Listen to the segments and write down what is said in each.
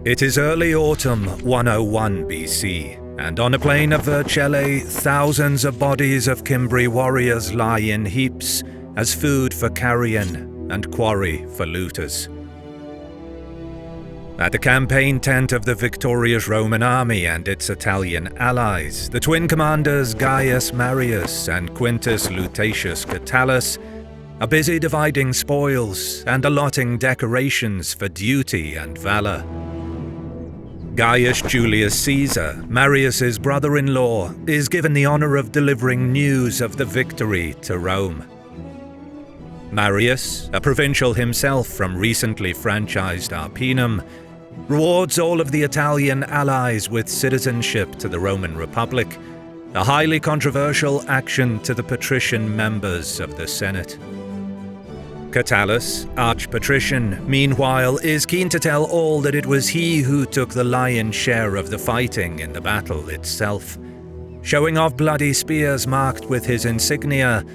It is early autumn 101 BC, and on a plain of Vercellae, thousands of bodies of Cimbri warriors lie in heaps as food for carrion and quarry for looters. At the campaign tent of the victorious Roman army and its Italian allies, the twin commanders Gaius Marius and Quintus Lutatius Catullus are busy dividing spoils and allotting decorations for duty and valor. Gaius Julius Caesar, Marius's brother-in-law, is given the honor of delivering news of the victory to Rome. Marius, a provincial himself from recently franchised Arpinum, rewards all of the Italian allies with citizenship to the Roman Republic, a highly controversial action to the patrician members of the Senate. Catullus, arch-patrician, meanwhile, is keen to tell all that it was he who took the lion's share of the fighting in the battle itself, showing off bloody spears marked with his insignia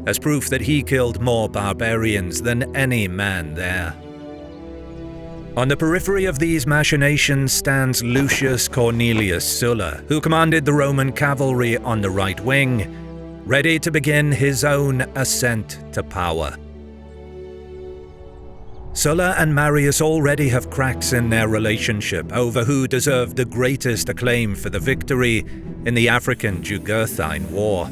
as proof that he killed more barbarians than any man there. On the periphery of these machinations stands Lucius Cornelius Sulla, who commanded the Roman cavalry on the right wing, ready to begin his own ascent to power. Sulla and Marius already have cracks in their relationship over who deserved the greatest acclaim for the victory in the African Jugurthine War.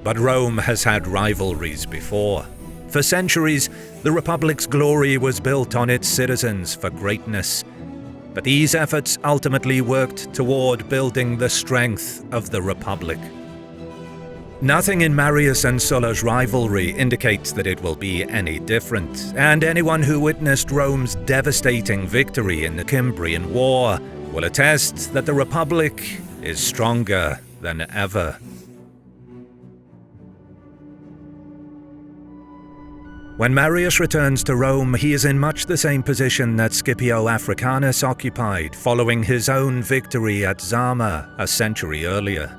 But Rome has had rivalries before. For centuries, the Republic's glory was built on its citizens for greatness, but these efforts ultimately worked toward building the strength of the Republic. Nothing in Marius and Sulla's rivalry indicates that it will be any different, and anyone who witnessed Rome's devastating victory in the Cimbrian War will attest that the Republic is stronger than ever. When Marius returns to Rome, he is in much the same position that Scipio Africanus occupied following his own victory at Zama a century earlier.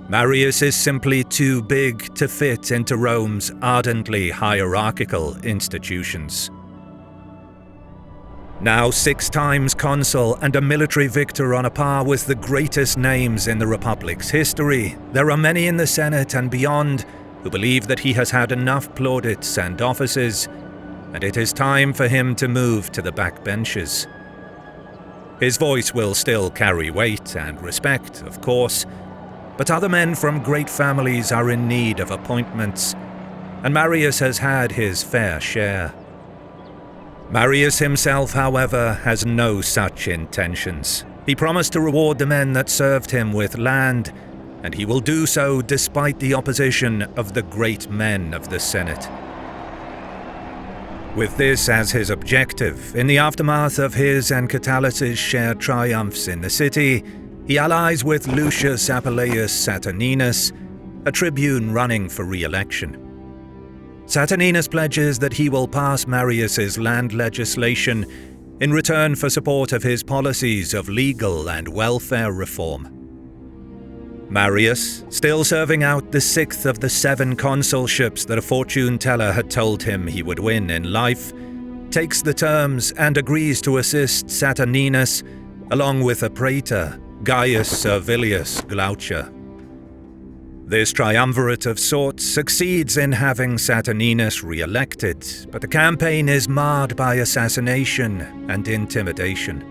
Marius is simply too big to fit into Rome's ardently hierarchical institutions. Now 6 times consul and a military victor on a par with the greatest names in the Republic's history, there are many in the Senate and beyond who believe that he has had enough plaudits and offices, and it is time for him to move to the backbenches. His voice will still carry weight and respect, of course, but other men from great families are in need of appointments, and Marius has had his fair share. Marius himself, however, has no such intentions. He promised to reward the men that served him with land, and he will do so despite the opposition of the great men of the Senate. With this as his objective, in the aftermath of his and Catullus's shared triumphs in the city, he allies with Lucius Appius Saturninus, a tribune running for re-election. Saturninus pledges that he will pass Marius's land legislation in return for support of his policies of legal and welfare reform. Marius, still serving out the 6th of the 7 consulships that a fortune teller had told him he would win in life, takes the terms and agrees to assist Saturninus along with a praetor, Gaius Servilius Glaucia. This triumvirate of sorts succeeds in having Saturninus re-elected, but the campaign is marred by assassination and intimidation.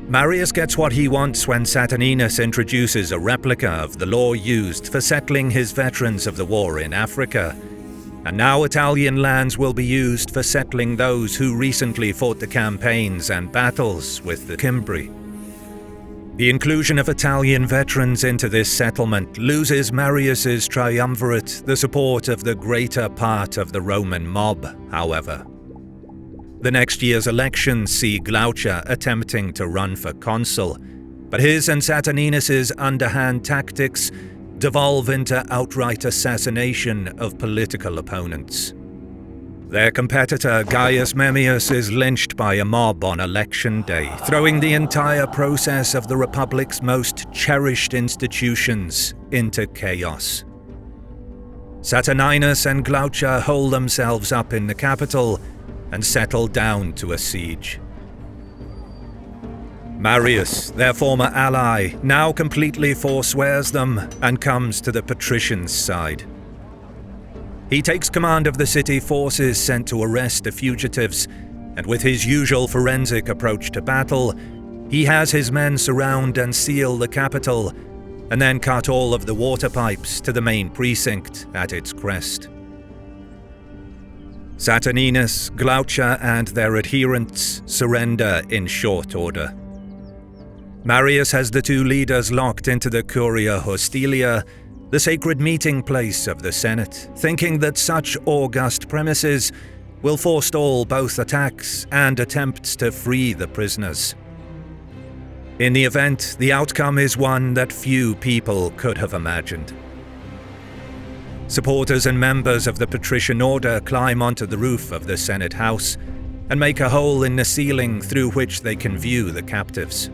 Marius gets what he wants when Saturninus introduces a replica of the law used for settling his veterans of the war in Africa, and now Italian lands will be used for settling those who recently fought the campaigns and battles with the Cimbri. The inclusion of Italian veterans into this settlement loses Marius's triumvirate the support of the greater part of the Roman mob, however. The next year's elections see Glaucia attempting to run for consul, but his and Saturninus's underhand tactics devolve into outright assassination of political opponents. Their competitor Gaius Memmius is lynched by a mob on election day, throwing the entire process of the Republic's most cherished institutions into chaos. Saturninus and Glaucia hold themselves up in the capital and settle down to a siege. Marius, their former ally, now completely forswears them and comes to the patricians' side. He takes command of the city forces sent to arrest the fugitives, and with his usual forensic approach to battle, he has his men surround and seal the capital, and then cut all of the water pipes to the main precinct at its crest. Saturninus, Glaucia, and their adherents surrender in short order. Marius has the two leaders locked into the Curia Hostilia, the sacred meeting place of the Senate, thinking that such august premises will forestall both attacks and attempts to free the prisoners. In the event, the outcome is one that few people could have imagined. Supporters and members of the patrician order climb onto the roof of the Senate House and make a hole in the ceiling through which they can view the captives.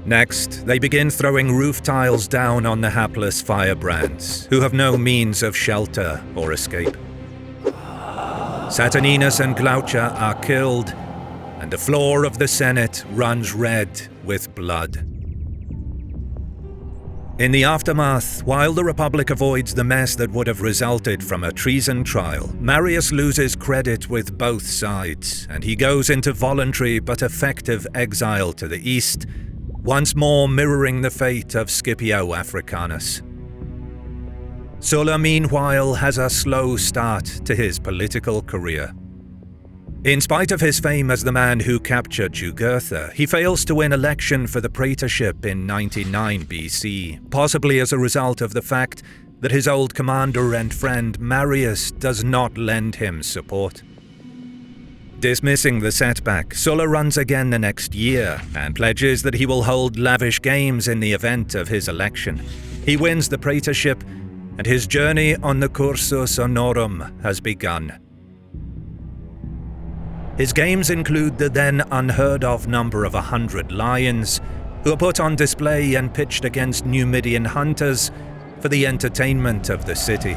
Next, they begin throwing roof tiles down on the hapless firebrands, who have no means of shelter or escape. Saturninus and Glaucia are killed, and the floor of the Senate runs red with blood. In the aftermath, while the Republic avoids the mess that would have resulted from a treason trial, Marius loses credit with both sides, and he goes into voluntary but effective exile to the east, once more mirroring the fate of Scipio Africanus. Sulla, meanwhile, has a slow start to his political career. In spite of his fame as the man who captured Jugurtha, he fails to win election for the praetorship in 99 BC, possibly as a result of the fact that his old commander and friend Marius does not lend him support. Dismissing the setback, Sulla runs again the next year and pledges that he will hold lavish games in the event of his election. He wins the praetorship, and his journey on the Cursus Honorum has begun. His games include the then unheard-of number of 100 lions, who are put on display and pitched against Numidian hunters for the entertainment of the city.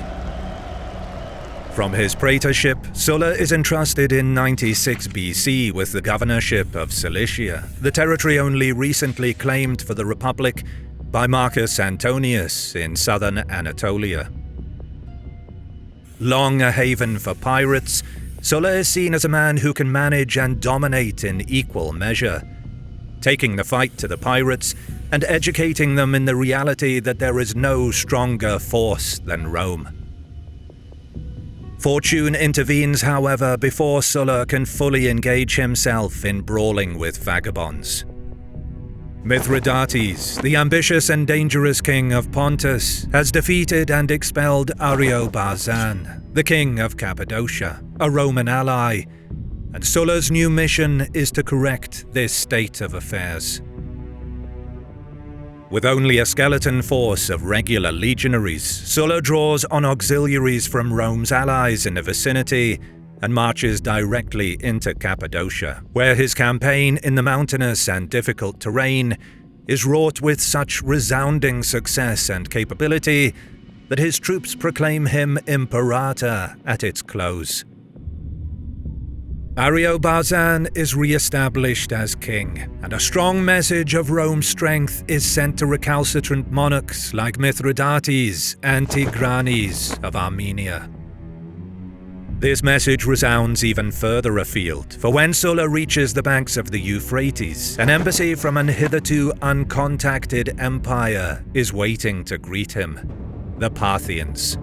From his praetorship, Sulla is entrusted in 96 BC with the governorship of Cilicia, the territory only recently claimed for the Republic by Marcus Antonius in southern Anatolia. Long a haven for pirates, Sulla is seen as a man who can manage and dominate in equal measure, taking the fight to the pirates and educating them in the reality that there is no stronger force than Rome. Fortune intervenes, however, before Sulla can fully engage himself in brawling with vagabonds. Mithridates, the ambitious and dangerous king of Pontus, has defeated and expelled Ariobarzan, the king of Cappadocia, a Roman ally, and Sulla's new mission is to correct this state of affairs. With only a skeleton force of regular legionaries, Sulla draws on auxiliaries from Rome's allies in the vicinity and marches directly into Cappadocia, where his campaign in the mountainous and difficult terrain is wrought with such resounding success and capability that his troops proclaim him imperator at its close. Ariobarzan is re-established as king, and a strong message of Rome's strength is sent to recalcitrant monarchs like Mithridates and Tigranes of Armenia. This message resounds even further afield, for when Sulla reaches the banks of the Euphrates, an embassy from an hitherto uncontacted empire is waiting to greet him: the Parthians.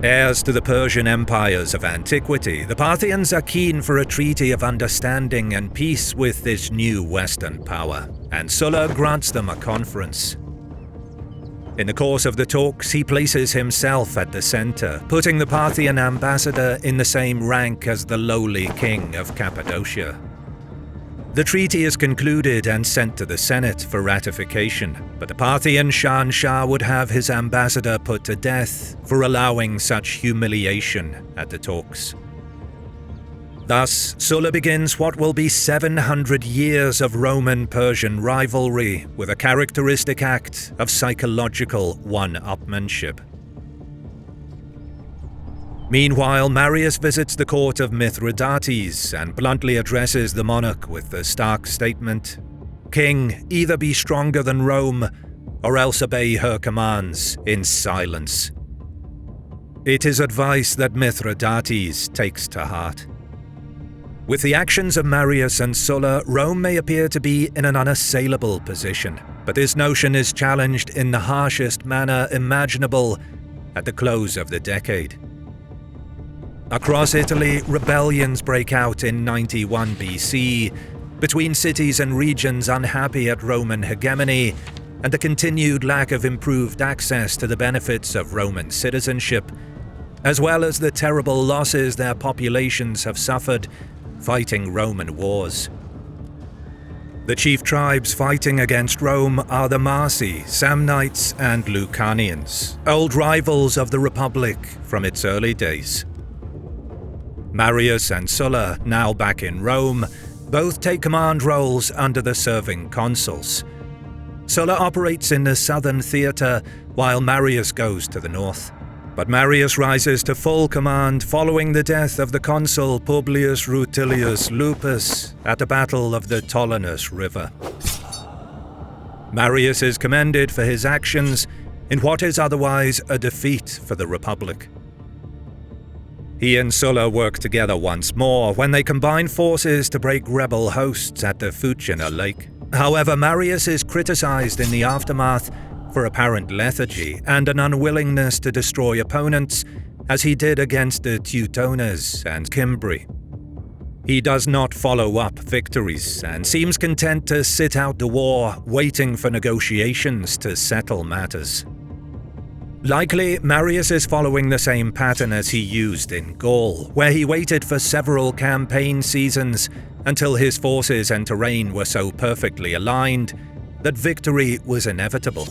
Heirs to the Persian empires of antiquity, the Parthians are keen for a treaty of understanding and peace with this new Western power, and Sulla grants them a conference. In the course of the talks, he places himself at the center, putting the Parthian ambassador in the same rank as the lowly king of Cappadocia. The treaty is concluded and sent to the Senate for ratification, but the Parthian Shahanshah would have his ambassador put to death for allowing such humiliation at the talks. Thus, Sulla begins what will be 700 years of Roman-Persian rivalry with a characteristic act of psychological one-upmanship. Meanwhile, Marius visits the court of Mithridates and bluntly addresses the monarch with the stark statement, "King, either be stronger than Rome, or else obey her commands in silence." It is advice that Mithridates takes to heart. With the actions of Marius and Sulla, Rome may appear to be in an unassailable position, but this notion is challenged in the harshest manner imaginable at the close of the decade. Across Italy, rebellions break out in 91 BC, between cities and regions unhappy at Roman hegemony and the continued lack of improved access to the benefits of Roman citizenship, as well as the terrible losses their populations have suffered fighting Roman wars. The chief tribes fighting against Rome are the Marsi, Samnites, and Lucanians, old rivals of the Republic from its early days. Marius and Sulla, now back in Rome, both take command roles under the serving consuls. Sulla operates in the southern theatre, while Marius goes to the north. But Marius rises to full command following the death of the consul Publius Rutilius Lupus at the Battle of the Tolenus River. Marius is commended for his actions in what is otherwise a defeat for the Republic. He and Sulla work together once more when they combine forces to break rebel hosts at the Fucina Lake. However, Marius is criticized in the aftermath for apparent lethargy and an unwillingness to destroy opponents, as he did against the Teutones and Cimbri. He does not follow up victories and seems content to sit out the war, waiting for negotiations to settle matters. Likely, Marius is following the same pattern as he used in Gaul, where he waited for several campaign seasons until his forces and terrain were so perfectly aligned that victory was inevitable.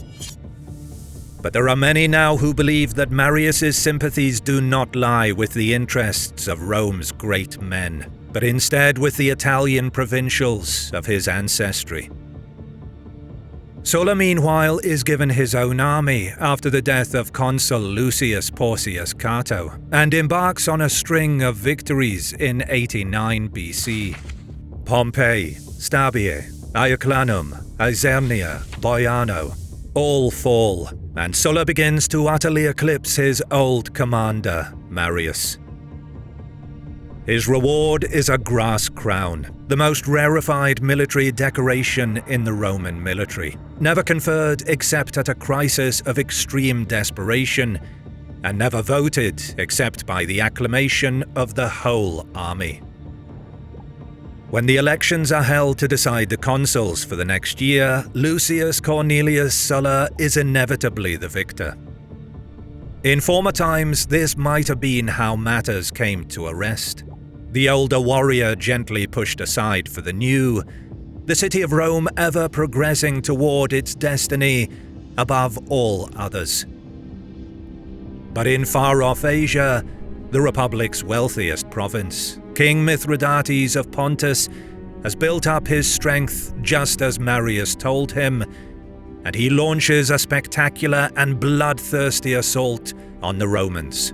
But there are many now who believe that Marius's sympathies do not lie with the interests of Rome's great men, but instead with the Italian provincials of his ancestry. Sulla, meanwhile, is given his own army after the death of consul Lucius Porcius Cato, and embarks on a string of victories in 89 BC. Pompeii, Stabiae, Iuclanum, Isernia, Boiano, all fall, and Sulla begins to utterly eclipse his old commander, Marius. His reward is a grass crown, the most rarefied military decoration in the Roman military, never conferred except at a crisis of extreme desperation, and never voted except by the acclamation of the whole army. When the elections are held to decide the consuls for the next year, Lucius Cornelius Sulla is inevitably the victor. In former times, this might have been how matters came to a rest. The older warrior gently pushed aside for the new, the city of Rome ever progressing toward its destiny above all others. But in far-off Asia, the Republic's wealthiest province, King Mithridates of Pontus has built up his strength just as Marius told him, and he launches a spectacular and bloodthirsty assault on the Romans.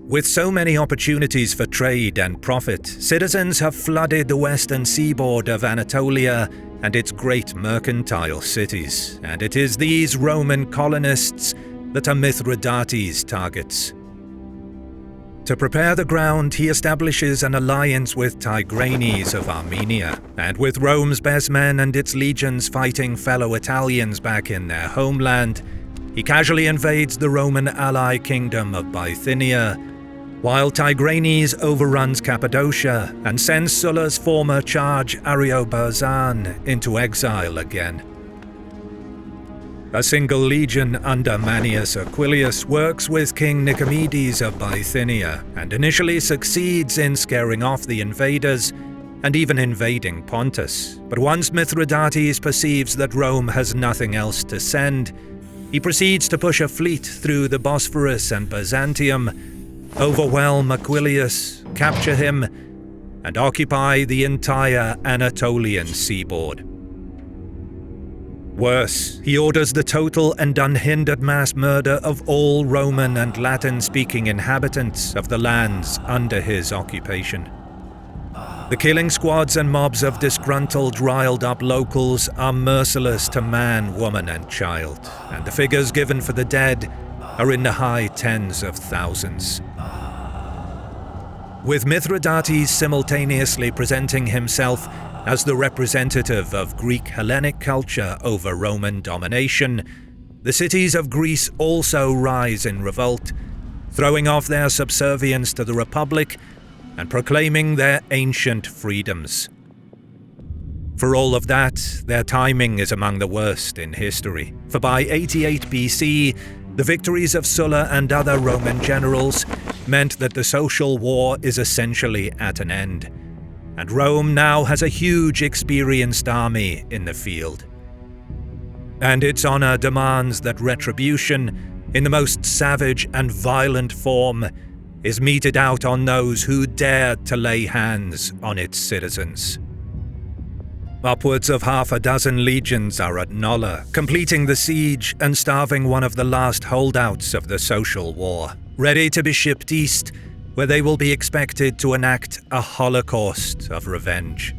With so many opportunities for trade and profit, citizens have flooded the western seaboard of Anatolia and its great mercantile cities, and it is these Roman colonists that are Mithridates' targets. To prepare the ground, he establishes an alliance with Tigranes of Armenia, and with Rome's best men and its legions fighting fellow Italians back in their homeland, he casually invades the Roman ally kingdom of Bithynia, while Tigranes overruns Cappadocia and sends Sulla's former charge Ariobarzanes into exile again. A single legion under Manius Aquilius works with King Nicomedes of Bithynia and initially succeeds in scaring off the invaders and even invading Pontus. But once Mithridates perceives that Rome has nothing else to send, he proceeds to push a fleet through the Bosphorus and Byzantium, overwhelm Aquilius, capture him, and occupy the entire Anatolian seaboard. Worse, he orders the total and unhindered mass murder of all Roman and Latin-speaking inhabitants of the lands under his occupation. The killing squads and mobs of disgruntled, riled-up locals are merciless to man, woman, and child, and the figures given for the dead are in the high tens of thousands. With Mithridates simultaneously presenting himself as the representative of Greek Hellenic culture over Roman domination, the cities of Greece also rise in revolt, throwing off their subservience to the Republic and proclaiming their ancient freedoms. For all of that, their timing is among the worst in history, for by 88 BC, the victories of Sulla and other Roman generals meant that the social war is essentially at an end, and Rome now has a huge experienced army in the field. And its honor demands that retribution, in the most savage and violent form, is meted out on those who dared to lay hands on its citizens. Upwards of half a dozen legions are at Nola, completing the siege and starving one of the last holdouts of the social war, ready to be shipped east, where they will be expected to enact a holocaust of revenge.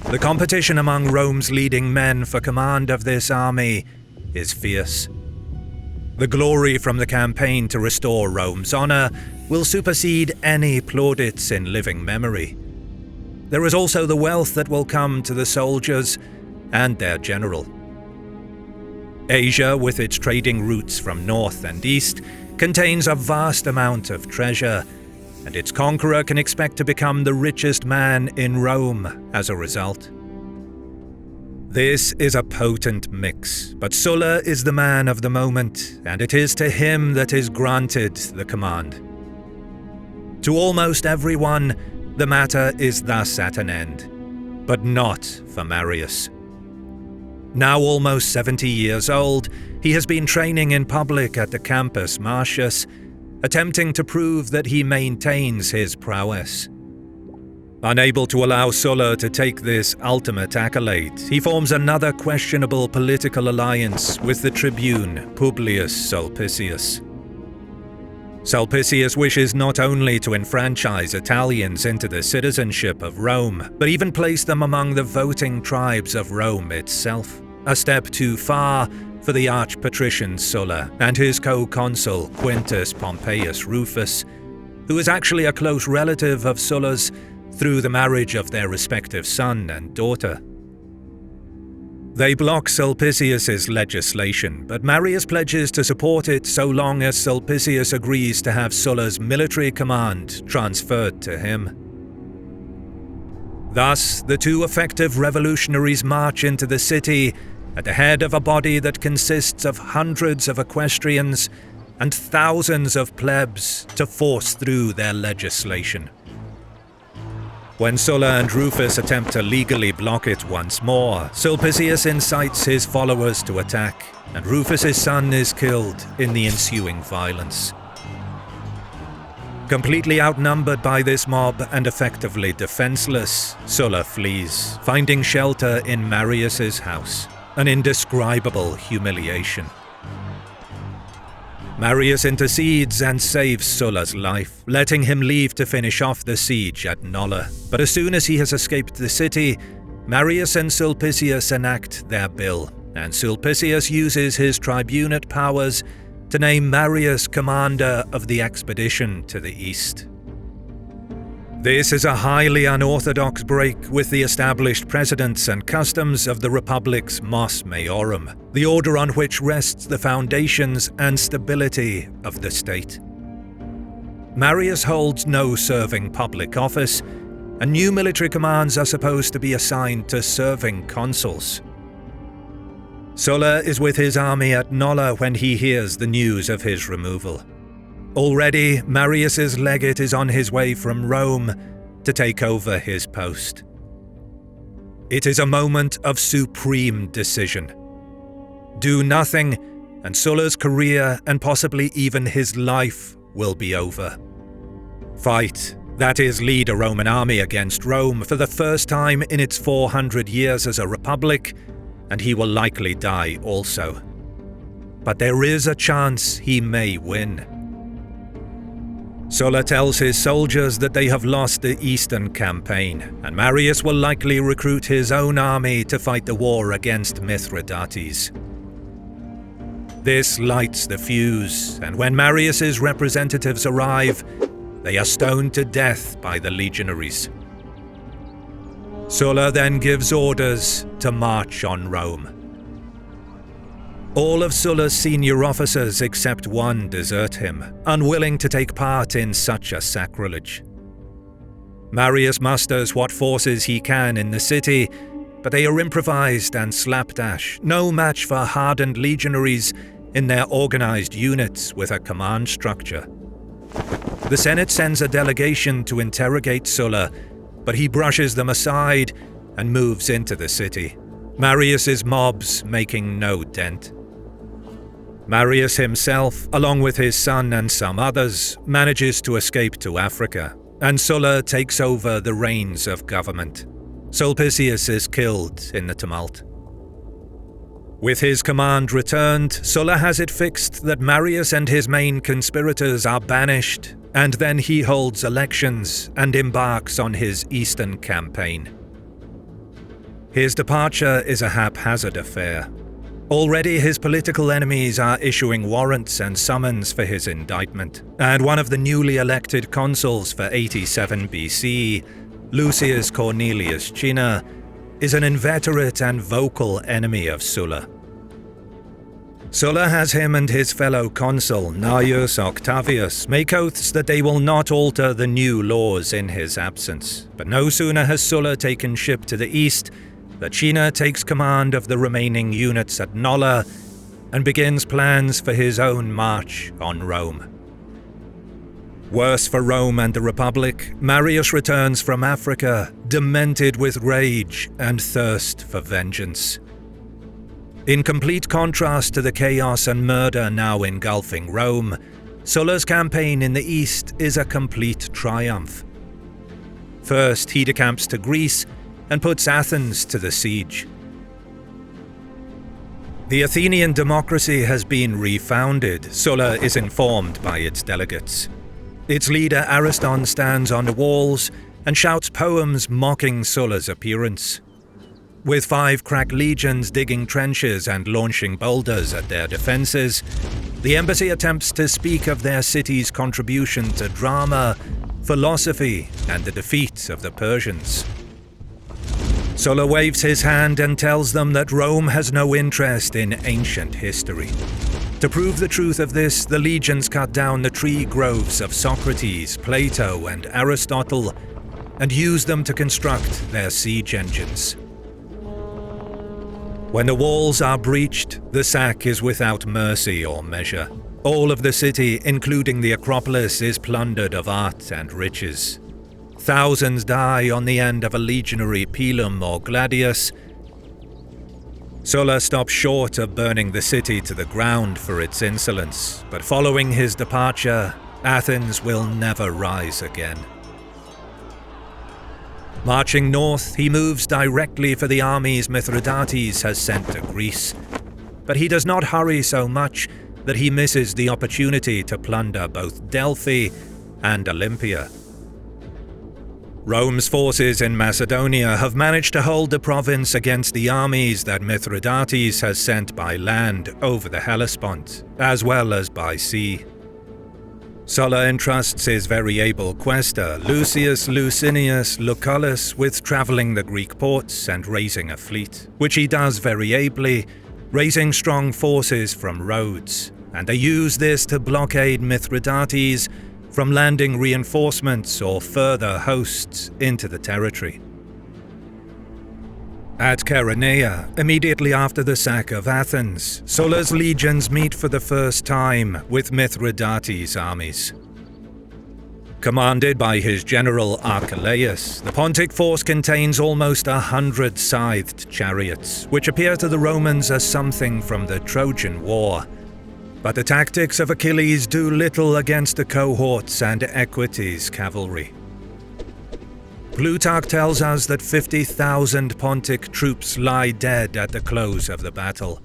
The competition among Rome's leading men for command of this army is fierce. The glory from the campaign to restore Rome's honor will supersede any plaudits in living memory. There is also the wealth that will come to the soldiers and their general. Asia, with its trading routes from north and east, contains a vast amount of treasure, and its conqueror can expect to become the richest man in Rome as a result. This is a potent mix, but Sulla is the man of the moment, and it is to him that is granted the command. To almost everyone, the matter is thus at an end, but not for Marius. Now almost 70 years old, he has been training in public at the Campus Martius, attempting to prove that he maintains his prowess. Unable to allow Sulla to take this ultimate accolade, he forms another questionable political alliance with the tribune Publius Sulpicius. Sulpicius wishes not only to enfranchise Italians into the citizenship of Rome, but even place them among the voting tribes of Rome itself, a step too far for the arch-patrician Sulla and his co-consul Quintus Pompeius Rufus, who is actually a close relative of Sulla's through the marriage of their respective son and daughter. They block Sulpicius's legislation, but Marius pledges to support it so long as Sulpicius agrees to have Sulla's military command transferred to him. Thus, the two effective revolutionaries march into the city at the head of a body that consists of hundreds of equestrians and thousands of plebs to force through their legislation. When Sulla and Rufus attempt to legally block it once more, Sulpicius incites his followers to attack, and Rufus's son is killed in the ensuing violence. Completely outnumbered by this mob and effectively defenseless, Sulla flees, finding shelter in Marius's house, an indescribable humiliation. Marius intercedes and saves Sulla's life, letting him leave to finish off the siege at Nola. But as soon as he has escaped the city, Marius and Sulpicius enact their bill, and Sulpicius uses his tribunate powers to name Marius commander of the expedition to the east. This is a highly unorthodox break with the established precedents and customs of the Republic's Mos Maiorum, the order on which rests the foundations and stability of the state. Marius holds no serving public office, and new military commands are supposed to be assigned to serving consuls. Sulla is with his army at Nola when he hears the news of his removal. Already, Marius's legate is on his way from Rome to take over his post. It is a moment of supreme decision. Do nothing, and Sulla's career and possibly even his life will be over. Fight, that is, lead a Roman army against Rome for the first time in its 400 years as a republic, and he will likely die also. But there is a chance he may win. Sulla tells his soldiers that they have lost the Eastern campaign, and Marius will likely recruit his own army to fight the war against Mithridates. This lights the fuse, and when Marius's representatives arrive, they are stoned to death by the legionaries. Sulla then gives orders to march on Rome. All of Sulla's senior officers except one desert him, unwilling to take part in such a sacrilege. Marius musters what forces he can in the city, but they are improvised and slapdash, no match for hardened legionaries in their organized units with a command structure. The Senate sends a delegation to interrogate Sulla, but he brushes them aside and moves into the city, Marius's mobs making no dent. Marius himself, along with his son and some others, manages to escape to Africa, and Sulla takes over the reins of government. Sulpicius is killed in the tumult. With his command returned, Sulla has it fixed that Marius and his main conspirators are banished, and then he holds elections and embarks on his eastern campaign. His departure is a haphazard affair. Already his political enemies are issuing warrants and summons for his indictment, and one of the newly elected consuls for 87 BC, Lucius Cornelius Cinna, is an inveterate and vocal enemy of Sulla. Sulla has him and his fellow consul, Gnaeus Octavius, make oaths that they will not alter the new laws in his absence, but no sooner has Sulla taken ship to the east that Cinna takes command of the remaining units at Nola and begins plans for his own march on Rome. Worse for Rome and the Republic, Marius returns from Africa, demented with rage and thirst for vengeance. In complete contrast to the chaos and murder now engulfing Rome, Sulla's campaign in the east is a complete triumph. First, he decamps to Greece and puts Athens to the siege. The Athenian democracy has been refounded, Sulla is informed by its delegates. Its leader Ariston stands on the walls and shouts poems mocking Sulla's appearance. With 5 crack legions digging trenches and launching boulders at their defences, the embassy attempts to speak of their city's contribution to drama, philosophy, and the defeat of the Persians. Sulla waves his hand and tells them that Rome has no interest in ancient history. To prove the truth of this, the legions cut down the tree groves of Socrates, Plato, and Aristotle, and use them to construct their siege engines. When the walls are breached, the sack is without mercy or measure. All of the city, including the Acropolis, is plundered of art and riches. Thousands die on the end of a legionary pilum or gladius. Sulla stops short of burning the city to the ground for its insolence, but following his departure, Athens will never rise again. Marching north, he moves directly for the armies Mithridates has sent to Greece. But he does not hurry so much that he misses the opportunity to plunder both Delphi and Olympia. Rome's forces in Macedonia have managed to hold the province against the armies that Mithridates has sent by land over the Hellespont, as well as by sea. Sulla entrusts his very able quaestor, Lucius Licinius Lucullus, with travelling the Greek ports and raising a fleet, which he does very ably, raising strong forces from Rhodes, and they use this to blockade Mithridates from landing reinforcements or further hosts into the territory. At Chaeronea, immediately after the sack of Athens, Sulla's legions meet for the first time with Mithridates' armies. Commanded by his general Archelaus, the Pontic force contains almost 100 scythed chariots, which appear to the Romans as something from the Trojan War. But the tactics of Achilles do little against the cohorts and Equites cavalry. Plutarch tells us that 50,000 Pontic troops lie dead at the close of the battle,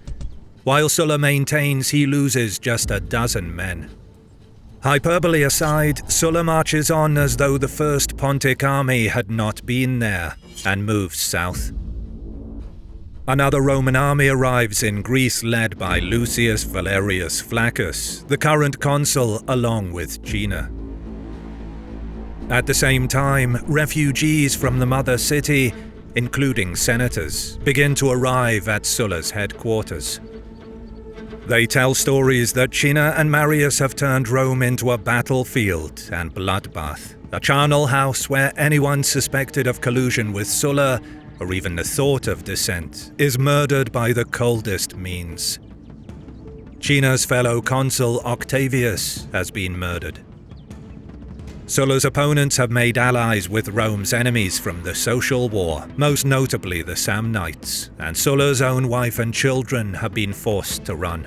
while Sulla maintains he loses just a dozen men. Hyperbole aside, Sulla marches on as though the first Pontic army had not been there, and moves south. Another Roman army arrives in Greece led by Lucius Valerius Flaccus, the current consul, along with Cinna. At the same time, refugees from the mother city, including senators, begin to arrive at Sulla's headquarters. They tell stories that Cinna and Marius have turned Rome into a battlefield and bloodbath, a charnel house where anyone suspected of collusion with Sulla, or even the thought of dissent, is murdered by the coldest means. Cinna's fellow consul Octavius has been murdered. Sulla's opponents have made allies with Rome's enemies from the Social War, most notably the Samnites, and Sulla's own wife and children have been forced to run.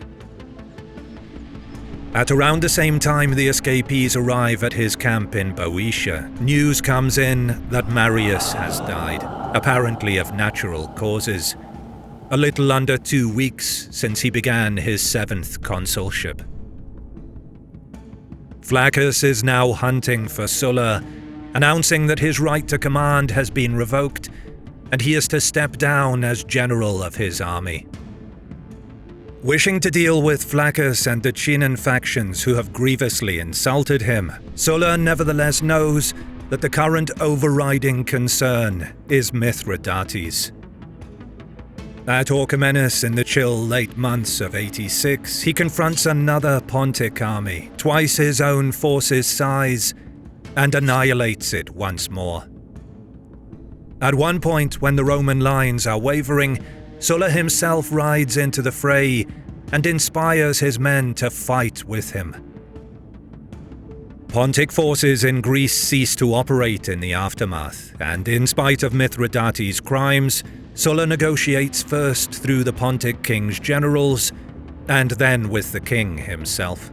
At around the same time the escapees arrive at his camp in Boeotia, news comes in that Marius has died, apparently of natural causes, a little under 2 weeks since he began his 7th consulship. Flaccus is now hunting for Sulla, announcing that his right to command has been revoked, and he is to step down as general of his army. Wishing to deal with Flaccus and the Cinnan factions who have grievously insulted him, Sulla nevertheless knows that the current overriding concern is Mithridates. At Orchomenus in the chill late months of 86, he confronts another Pontic army, twice his own force's size, and annihilates it once more. At one point, when the Roman lines are wavering, Sulla himself rides into the fray and inspires his men to fight with him. Pontic forces in Greece cease to operate in the aftermath, and in spite of Mithridates' crimes, Sulla negotiates first through the Pontic king's generals, and then with the king himself.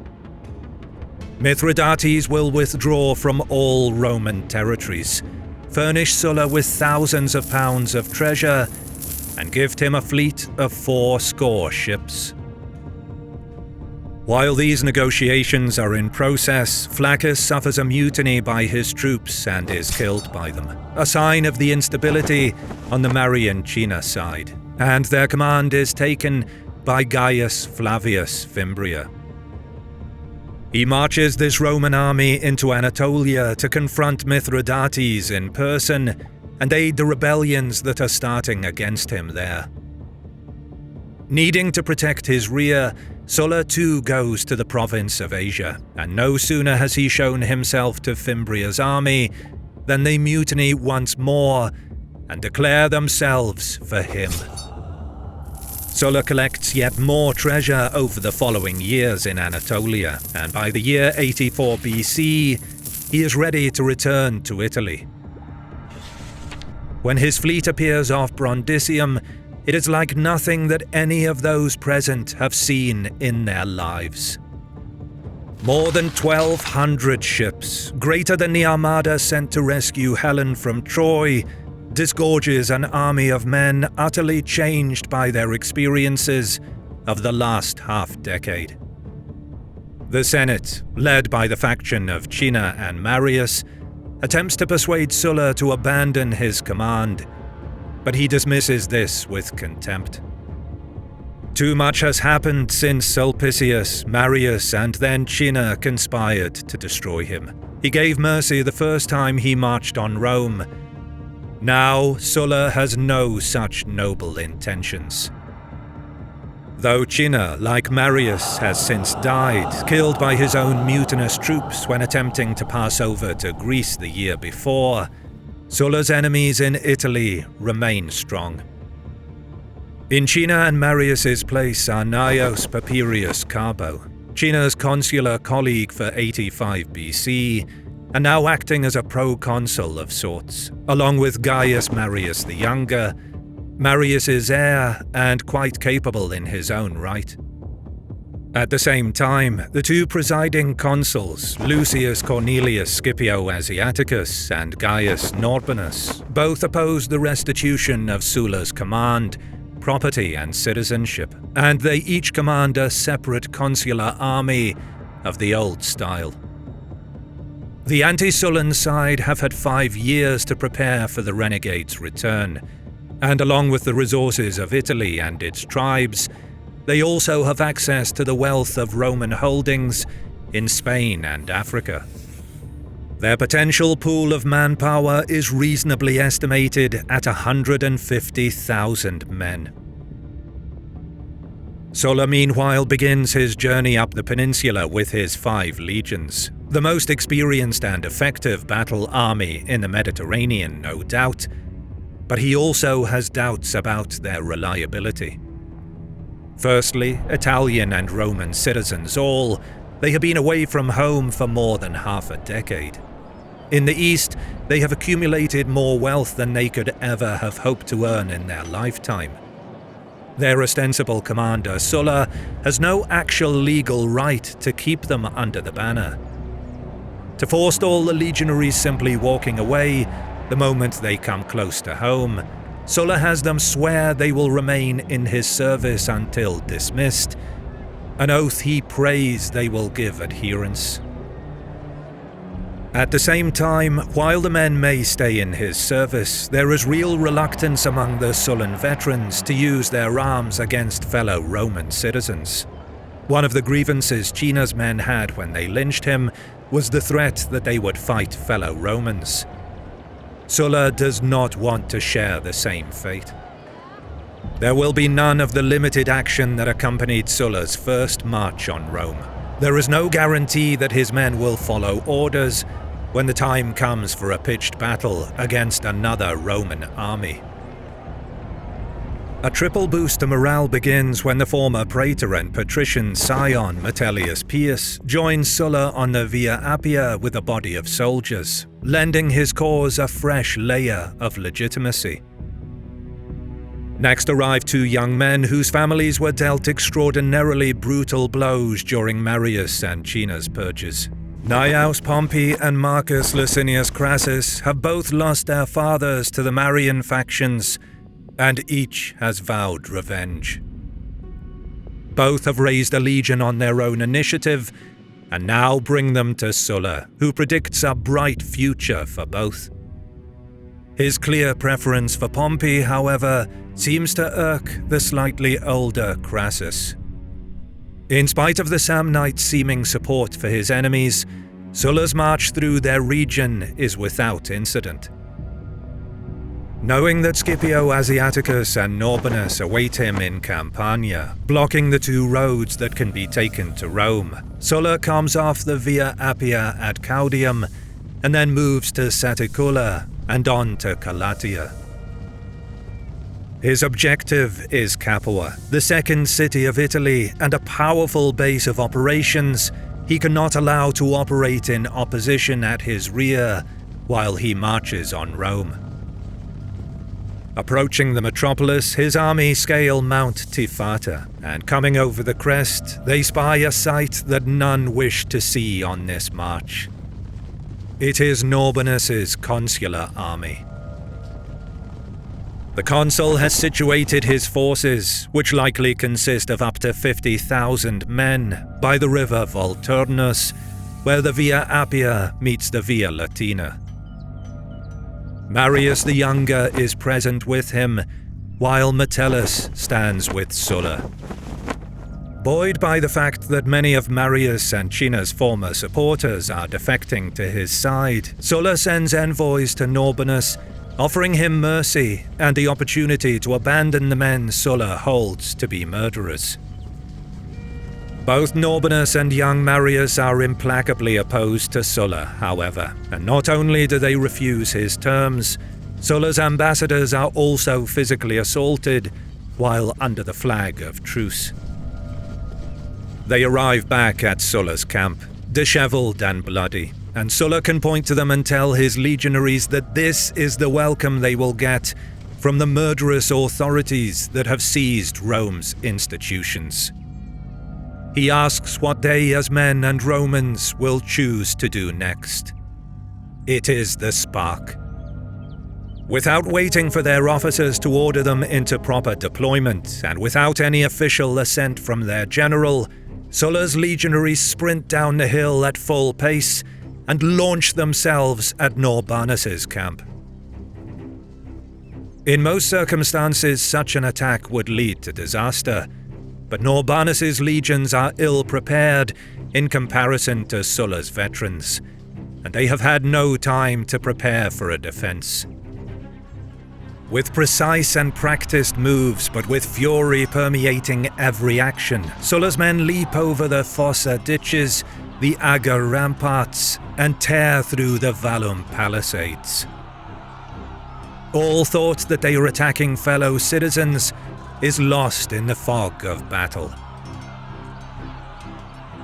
Mithridates will withdraw from all Roman territories, furnish Sulla with thousands of pounds of treasure, and gift him a fleet of 80 ships. While these negotiations are in process, Flaccus suffers a mutiny by his troops and is killed by them, a sign of the instability on the Marian-Cinna side, and their command is taken by Gaius Flavius Fimbria. He marches this Roman army into Anatolia to confront Mithridates in person and aid the rebellions that are starting against him there. Needing to protect his rear, Sulla too goes to the province of Asia, and no sooner has he shown himself to Fimbria's army than they mutiny once more and declare themselves for him. Sulla collects yet more treasure over the following years in Anatolia, and by the year 84 BC, he is ready to return to Italy. When his fleet appears off Brundisium, it is like nothing that any of those present have seen in their lives. More than 1,200 ships, greater than the armada sent to rescue Helen from Troy, disgorges an army of men utterly changed by their experiences of the last half-decade. The Senate, led by the faction of Cinna and Marius, attempts to persuade Sulla to abandon his command, but he dismisses this with contempt. Too much has happened since Sulpicius, Marius, and then Cinna conspired to destroy him. He gave mercy the first time he marched on Rome. Now Sulla has no such noble intentions. Though Cinna, like Marius, has since died, killed by his own mutinous troops when attempting to pass over to Greece the year before, Sulla's enemies in Italy remain strong. In Cinna and Marius's place are Gnaeus Papirius Carbo, Cinna's consular colleague for 85 BC, and now acting as a proconsul of sorts, along with Gaius Marius the Younger, Marius's heir and quite capable in his own right. At the same time, the two presiding consuls, Lucius Cornelius Scipio Asiaticus and Gaius Norbanus, both opposed the restitution of Sulla's command, property and citizenship, and they each command a separate consular army of the old style. The anti-Sullan side have had 5 years to prepare for the renegade's return, and along with the resources of Italy and its tribes, they also have access to the wealth of Roman holdings in Spain and Africa. Their potential pool of manpower is reasonably estimated at 150,000 men. Sulla meanwhile begins his journey up the peninsula with his 5 legions, the most experienced and effective battle army in the Mediterranean, no doubt, but he also has doubts about their reliability. Firstly, Italian and Roman citizens all, they have been away from home for more than half a decade. In the east, they have accumulated more wealth than they could ever have hoped to earn in their lifetime. Their ostensible commander, Sulla, has no actual legal right to keep them under the banner. To forestall the legionaries simply walking away the moment they come close to home, Sulla has them swear they will remain in his service until dismissed, an oath he prays they will give adherence. At the same time, while the men may stay in his service, there is real reluctance among the Sullan veterans to use their arms against fellow Roman citizens. One of the grievances Cinna's men had when they lynched him was the threat that they would fight fellow Romans. Sulla does not want to share the same fate. There will be none of the limited action that accompanied Sulla's first march on Rome. There is no guarantee that his men will follow orders when the time comes for a pitched battle against another Roman army. A triple boost to morale begins when the former praetor and patrician scion Metellus Pius joins Sulla on the Via Appia with a body of soldiers, lending his cause a fresh layer of legitimacy. Next arrive 2 young men whose families were dealt extraordinarily brutal blows during Marius and Cinna's purges. Gnaeus Pompey and Marcus Licinius Crassus have both lost their fathers to the Marian factions, and each has vowed revenge. Both have raised a legion on their own initiative, and now bring them to Sulla, who predicts a bright future for both. His clear preference for Pompey, however, seems to irk the slightly older Crassus. In spite of the Samnites' seeming support for his enemies, Sulla's march through their region is without incident. Knowing that Scipio Asiaticus and Norbanus await him in Campania, blocking the 2 roads that can be taken to Rome, Sulla comes off the Via Appia at Caudium and then moves to Saticula and on to Calatia. His objective is Capua, the second city of Italy and a powerful base of operations he cannot allow to operate in opposition at his rear while he marches on Rome. Approaching the metropolis, his army scale Mount Tifata, and coming over the crest, they spy a sight that none wish to see on this march. It is Norbanus's consular army. The consul has situated his forces, which likely consist of up to 50,000 men, by the river Volturnus, where the Via Appia meets the Via Latina. Marius the Younger is present with him, while Metellus stands with Sulla. Buoyed by the fact that many of Marius and Cinna's former supporters are defecting to his side, Sulla sends envoys to Norbanus, offering him mercy and the opportunity to abandon the men Sulla holds to be murderers. Both Norbanus and young Marius are implacably opposed to Sulla, however, and not only do they refuse his terms, Sulla's ambassadors are also physically assaulted while under the flag of truce. They arrive back at Sulla's camp, disheveled and bloody, and Sulla can point to them and tell his legionaries that this is the welcome they will get from the murderous authorities that have seized Rome's institutions. He asks what they as men and Romans will choose to do next. It is the spark. Without waiting for their officers to order them into proper deployment, and without any official assent from their general, Sulla's legionaries sprint down the hill at full pace and launch themselves at Norbanus's camp. In most circumstances, such an attack would lead to disaster, but Norbanus's legions are ill-prepared in comparison to Sulla's veterans, and they have had no time to prepare for a defense. With precise and practiced moves, but with fury permeating every action, Sulla's men leap over the fossa ditches, the Agger ramparts, and tear through the Bellum palisades. All thought that they are attacking fellow citizens is lost in the fog of battle.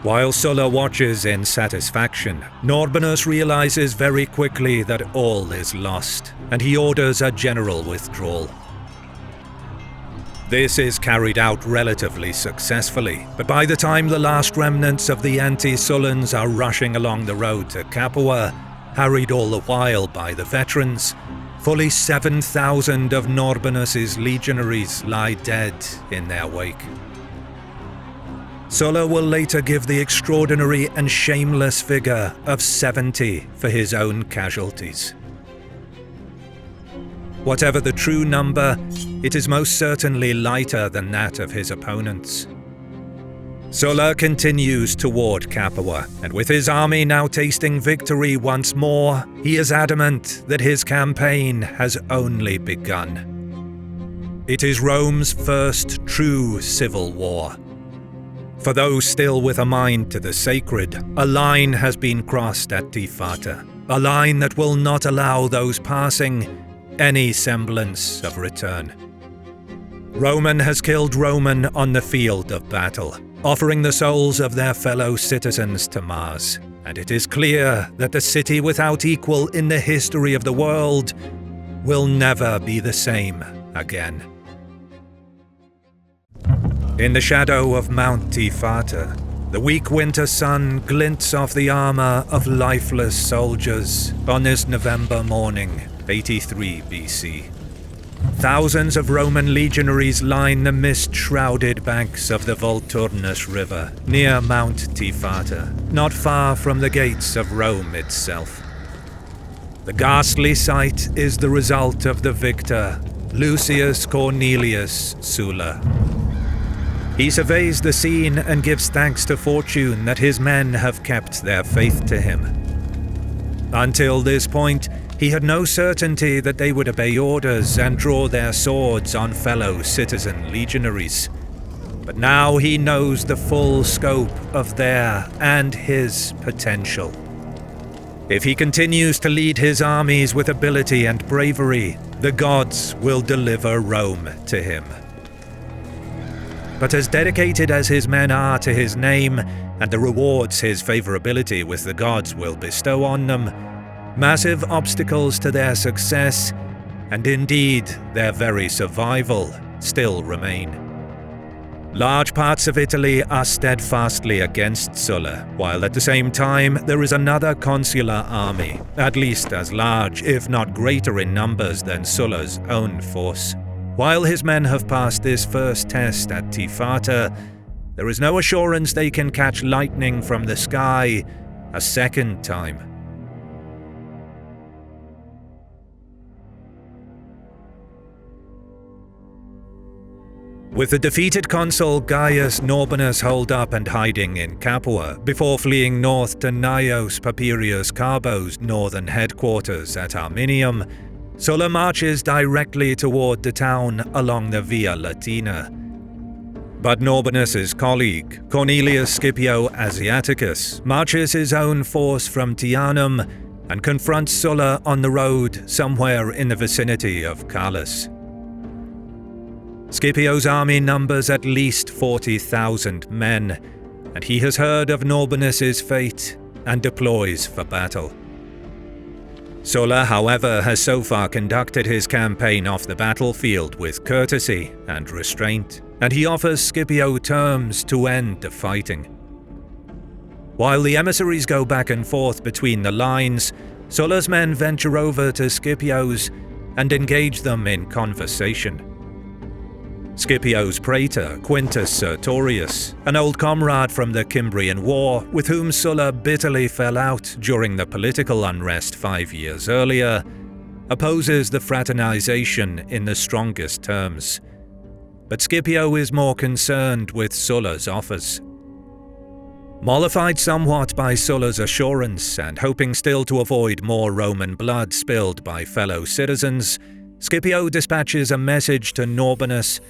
While Sulla watches in satisfaction, Norbanus realizes very quickly that all is lost, and he orders a general withdrawal. This is carried out relatively successfully, but by the time the last remnants of the anti-Sullans are rushing along the road to Capua, harried all the while by the veterans, fully 7,000 of Norbanus's legionaries lie dead in their wake. Sulla will later give the extraordinary and shameless figure of 70 for his own casualties. Whatever the true number, it is most certainly lighter than that of his opponents. Sulla continues toward Capua, and with his army now tasting victory once more, he is adamant that his campaign has only begun. It is Rome's first true civil war. For those still with a mind to the sacred, a line has been crossed at Tifata, a line that will not allow those passing any semblance of return. Roman has killed Roman on the field of battle, offering the souls of their fellow citizens to Mars, and it is clear that the city without equal in the history of the world will never be the same again. In the shadow of Mount Tifata, the weak winter sun glints off the armor of lifeless soldiers on this November morning, 83 BC. Thousands of Roman legionaries line the mist-shrouded banks of the Volturnus River near Mount Tifata, not far from the gates of Rome itself. The ghastly sight is the result of the victor, Lucius Cornelius Sulla. He surveys the scene and gives thanks to fortune that his men have kept their faith to him. Until this point, he had no certainty that they would obey orders and draw their swords on fellow citizen legionaries. But now he knows the full scope of their and his potential. If he continues to lead his armies with ability and bravery, the gods will deliver Rome to him. But as dedicated as his men are to his name, and the rewards his favorability with the gods will bestow on them, massive obstacles to their success, and indeed their very survival, still remain. Large parts of Italy are steadfastly against Sulla, while at the same time there is another consular army, at least as large, if not greater in numbers than Sulla's own force. While his men have passed this first test at Tifata, there is no assurance they can catch lightning from the sky a second time. With the defeated consul Gaius Norbanus holed up and hiding in Capua, before fleeing north to Gnaeus Papirius Carbo's northern headquarters at Arminium, Sulla marches directly toward the town along the Via Latina. But Norbanus's colleague, Cornelius Scipio Asiaticus, marches his own force from Teanum and confronts Sulla on the road somewhere in the vicinity of Callus. Scipio's army numbers at least 40,000 men, and he has heard of Norbanus's fate and deploys for battle. Sulla, however, has so far conducted his campaign off the battlefield with courtesy and restraint. and he offers Scipio terms to end the fighting. While the emissaries go back and forth between the lines, Sulla's men venture over to Scipio's and engage them in conversation. Scipio's praetor, Quintus Sertorius, an old comrade from the Cimbrian War with whom Sulla bitterly fell out during the political unrest 5 years earlier, opposes the fraternization in the strongest terms. But Scipio is more concerned with Sulla's offers. Mollified somewhat by Sulla's assurance and hoping still to avoid more Roman blood spilled by fellow citizens, Scipio dispatches a message to Norbanus,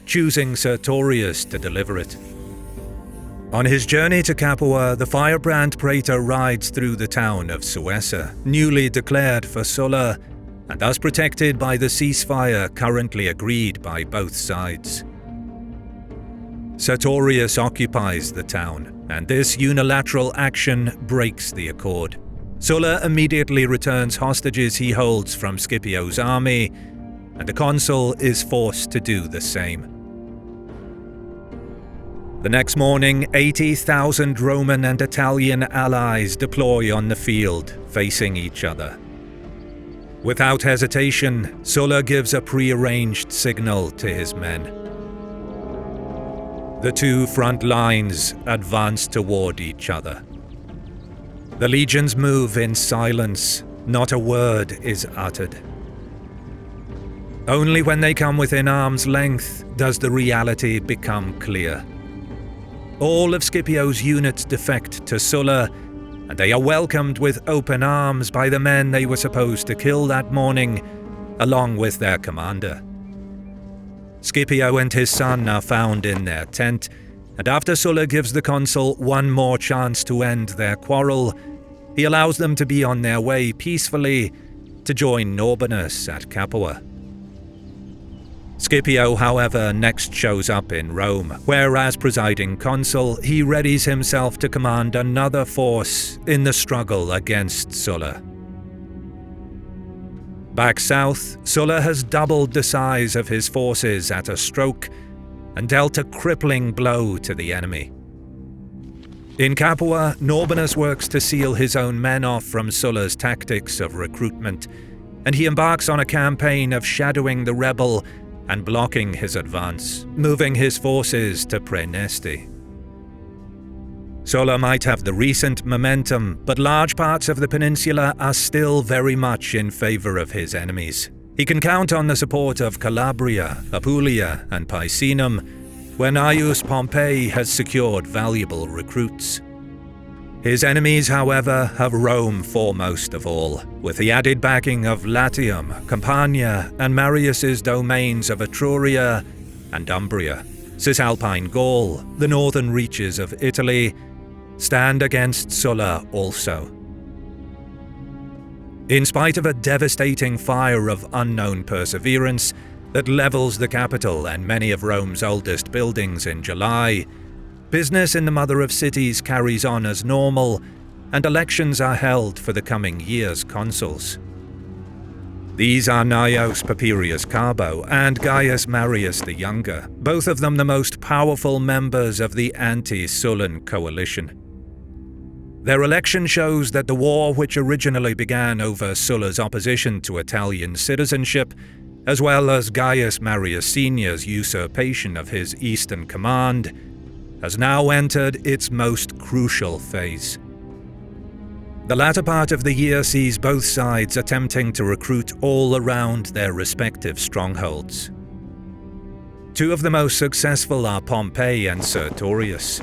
choosing Sertorius to deliver it. On his journey to Capua, the firebrand praetor rides through the town of Suessa, newly declared for Sulla, and thus protected by the ceasefire currently agreed by both sides. Sertorius occupies the town, and this unilateral action breaks the accord. Sulla immediately returns hostages he holds from Scipio's army, and the consul is forced to do the same. The next morning, 80,000 Roman and Italian allies deploy on the field, facing each other. Without hesitation, Sulla gives a prearranged signal to his men. The two front lines advance toward each other. The legions move in silence, not a word is uttered. Only when they come within arm's length does the reality become clear. All of Scipio's units defect to Sulla, and they are welcomed with open arms by the men they were supposed to kill that morning, along with their commander. Scipio and his son are found in their tent, and after Sulla gives the consul one more chance to end their quarrel, he allows them to be on their way peacefully to join Norbanus at Capua. Scipio, however, next shows up in Rome, where as presiding consul, he readies himself to command another force in the struggle against Sulla. Back south, Sulla has doubled the size of his forces at a stroke and dealt a crippling blow to the enemy. In Capua, Norbanus works to seal his own men off from Sulla's tactics of recruitment, and he embarks on a campaign of shadowing the rebel and blocking his advance, moving his forces to Praeneste. Sulla might have the recent momentum, but large parts of the peninsula are still very much in favor of his enemies. He can count on the support of Calabria, Apulia, and Picenum, where Gnaeus Pompey has secured valuable recruits. His enemies, however, have Rome foremost of all, with the added backing of Latium, Campania, and Marius's domains of Etruria and Umbria. Cisalpine Gaul, the northern reaches of Italy, stand against Sulla also. In spite of a devastating fire of unknown perseverance that levels the capital and many of Rome's oldest buildings in July, business in the Mother of Cities carries on as normal, and elections are held for the coming year's consuls. These are Gnaeus Papirius Carbo and Gaius Marius the Younger, both of them the most powerful members of the anti-Sullan coalition. Their election shows that the war, which originally began over Sulla's opposition to Italian citizenship, as well as Gaius Marius Senior's usurpation of his eastern command, has now entered its most crucial phase. The latter part of the year sees both sides attempting to recruit all around their respective strongholds. Two of the most successful are Pompey and Sertorius.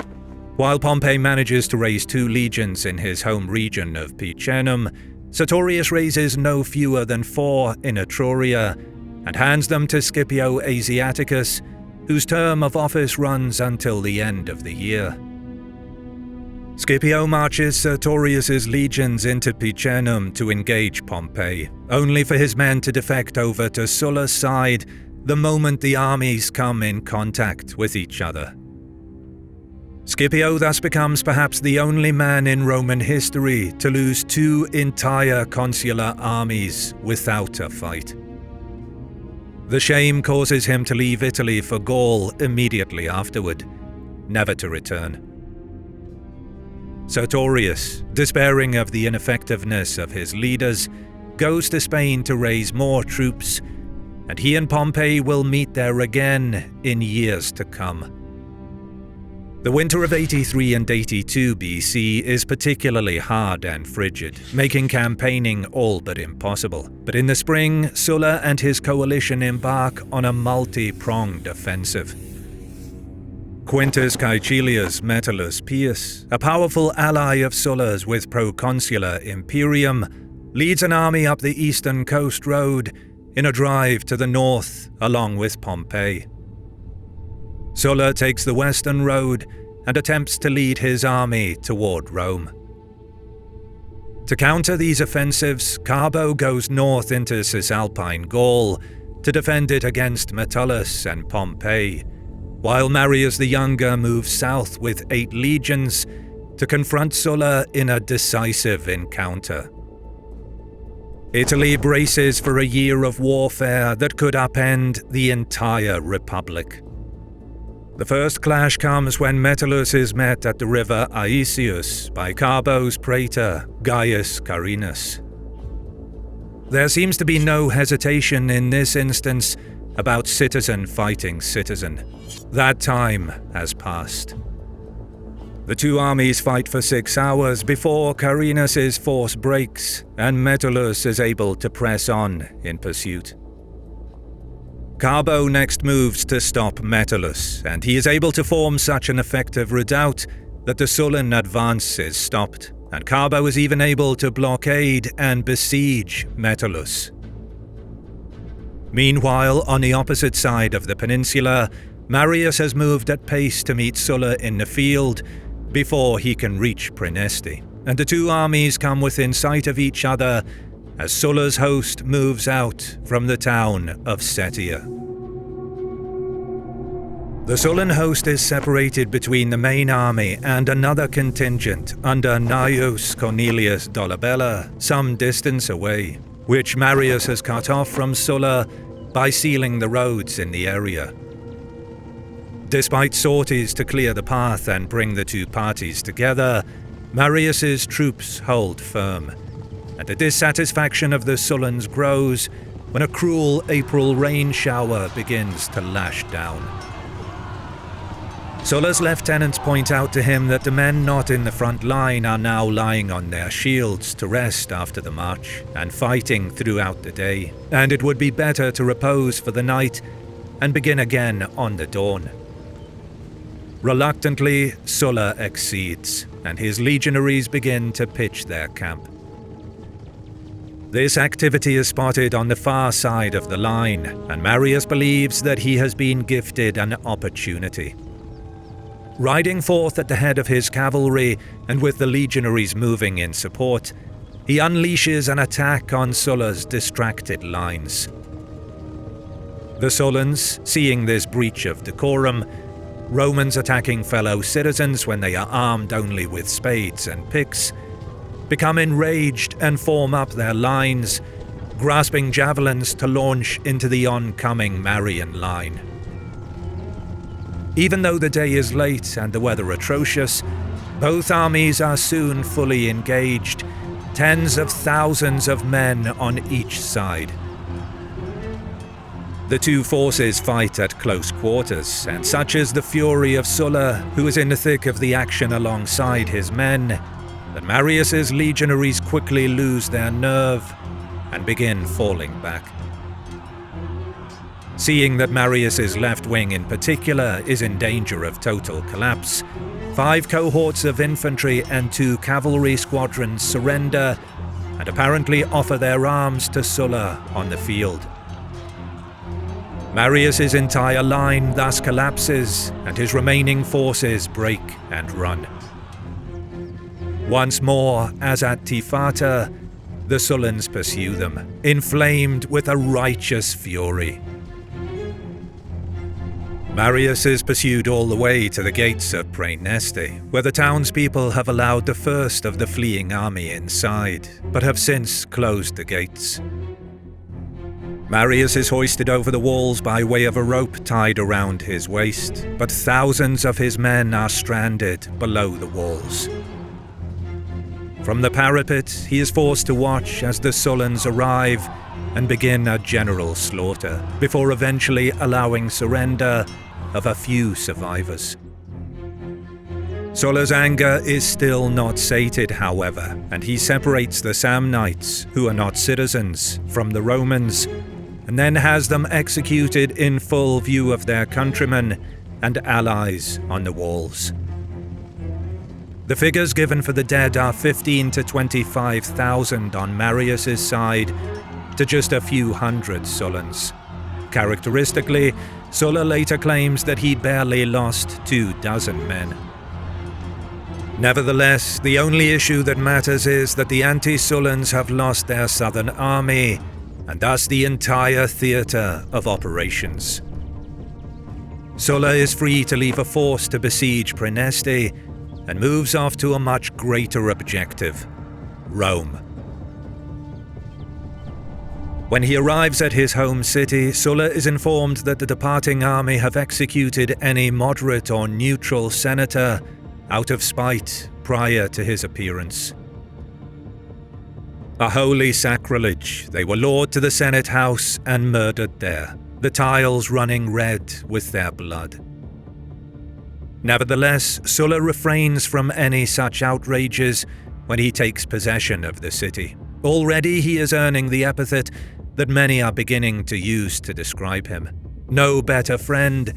While Pompey manages to raise 2 legions in his home region of Picenum, Sertorius raises no fewer than 4 in Etruria and hands them to Scipio Asiaticus, whose term of office runs until the end of the year. Scipio marches Sertorius's legions into Picenum to engage Pompey, only for his men to defect over to Sulla's side the moment the armies come in contact with each other. Scipio thus becomes perhaps the only man in Roman history to lose 2 entire consular armies without a fight. The shame causes him to leave Italy for Gaul immediately afterward, never to return. Sertorius, despairing of the ineffectiveness of his leaders, goes to Spain to raise more troops, and he and Pompey will meet there again in years to come. The winter of 83 and 82 BC is particularly hard and frigid, making campaigning all but impossible. But in the spring, Sulla and his coalition embark on a multi-pronged offensive. Quintus Caecilius Metellus Pius, a powerful ally of Sulla's with proconsular imperium, leads an army up the eastern coast road in a drive to the north along with Pompey. Sulla takes the western road and attempts to lead his army toward Rome. To counter these offensives, Carbo goes north into Cisalpine Gaul to defend it against Metellus and Pompey, while Marius the Younger moves south with 8 legions to confront Sulla in a decisive encounter. Italy braces for a year of warfare that could upend the entire republic. The first clash comes when Metellus is met at the river Aesius by Carbo's praetor, Gaius Carinus. There seems to be no hesitation in this instance about citizen fighting citizen. That time has passed. The two armies fight for 6 hours before Carinus' force breaks and Metellus is able to press on in pursuit. Carbo next moves to stop Metellus, and he is able to form such an effective redoubt that the Sullan advance is stopped, and Carbo is even able to blockade and besiege Metellus. Meanwhile, on the opposite side of the peninsula, Marius has moved at pace to meet Sulla in the field before he can reach Praeneste, and the two armies come within sight of each other as Sulla's host moves out from the town of Setia. The Sullan host is separated between the main army and another contingent under Gnaeus Cornelius Dolabella some distance away, which Marius has cut off from Sulla by sealing the roads in the area. Despite sorties to clear the path and bring the two parties together, Marius' troops hold firm, and the dissatisfaction of the Sullans grows when a cruel April rain shower begins to lash down. Sulla's lieutenants point out to him that the men not in the front line are now lying on their shields to rest after the march and fighting throughout the day, and it would be better to repose for the night and begin again on the dawn. Reluctantly, Sulla accedes, and his legionaries begin to pitch their camp. This activity is spotted on the far side of the line, and Marius believes that he has been gifted an opportunity. Riding forth at the head of his cavalry, and with the legionaries moving in support, he unleashes an attack on Sulla's distracted lines. The Sullans, seeing this breach of decorum, Romans attacking fellow citizens when they are armed only with spades and picks, become enraged and form up their lines, grasping javelins to launch into the oncoming Marian line. Even though the day is late and the weather atrocious, both armies are soon fully engaged, tens of thousands of men on each side. The two forces fight at close quarters, and such is the fury of Sulla, who is in the thick of the action alongside his men, that Marius' legionaries quickly lose their nerve and begin falling back. Seeing that Marius' left wing in particular is in danger of total collapse, 5 cohorts of infantry and 2 cavalry squadrons surrender and apparently offer their arms to Sulla on the field. Marius' entire line thus collapses, and his remaining forces break and run. Once more, as at Tifata, the Sullans pursue them, inflamed with a righteous fury. Marius is pursued all the way to the gates of Praeneste, where the townspeople have allowed the first of the fleeing army inside, but have since closed the gates. Marius is hoisted over the walls by way of a rope tied around his waist, but thousands of his men are stranded below the walls. From the parapet, he is forced to watch as the Sullans arrive and begin a general slaughter, before eventually allowing surrender of a few survivors. Sulla's anger is still not sated, however, and he separates the Samnites, who are not citizens, from the Romans, and then has them executed in full view of their countrymen and allies on the walls. The figures given for the dead are 15 to 25,000 on Marius's side, to just a few hundred Sullans. Characteristically, Sulla later claims that he barely lost 24 men. Nevertheless, the only issue that matters is that the anti-Sullans have lost their southern army, and thus the entire theatre of operations. Sulla is free to leave a force to besiege Praeneste, and moves off to a much greater objective: Rome. When he arrives at his home city, Sulla is informed that the departing army have executed any moderate or neutral senator out of spite prior to his appearance. A holy sacrilege, they were lured to the Senate house and murdered there, the tiles running red with their blood. Nevertheless, Sulla refrains from any such outrages when he takes possession of the city. Already he is earning the epithet that many are beginning to use to describe him: no better friend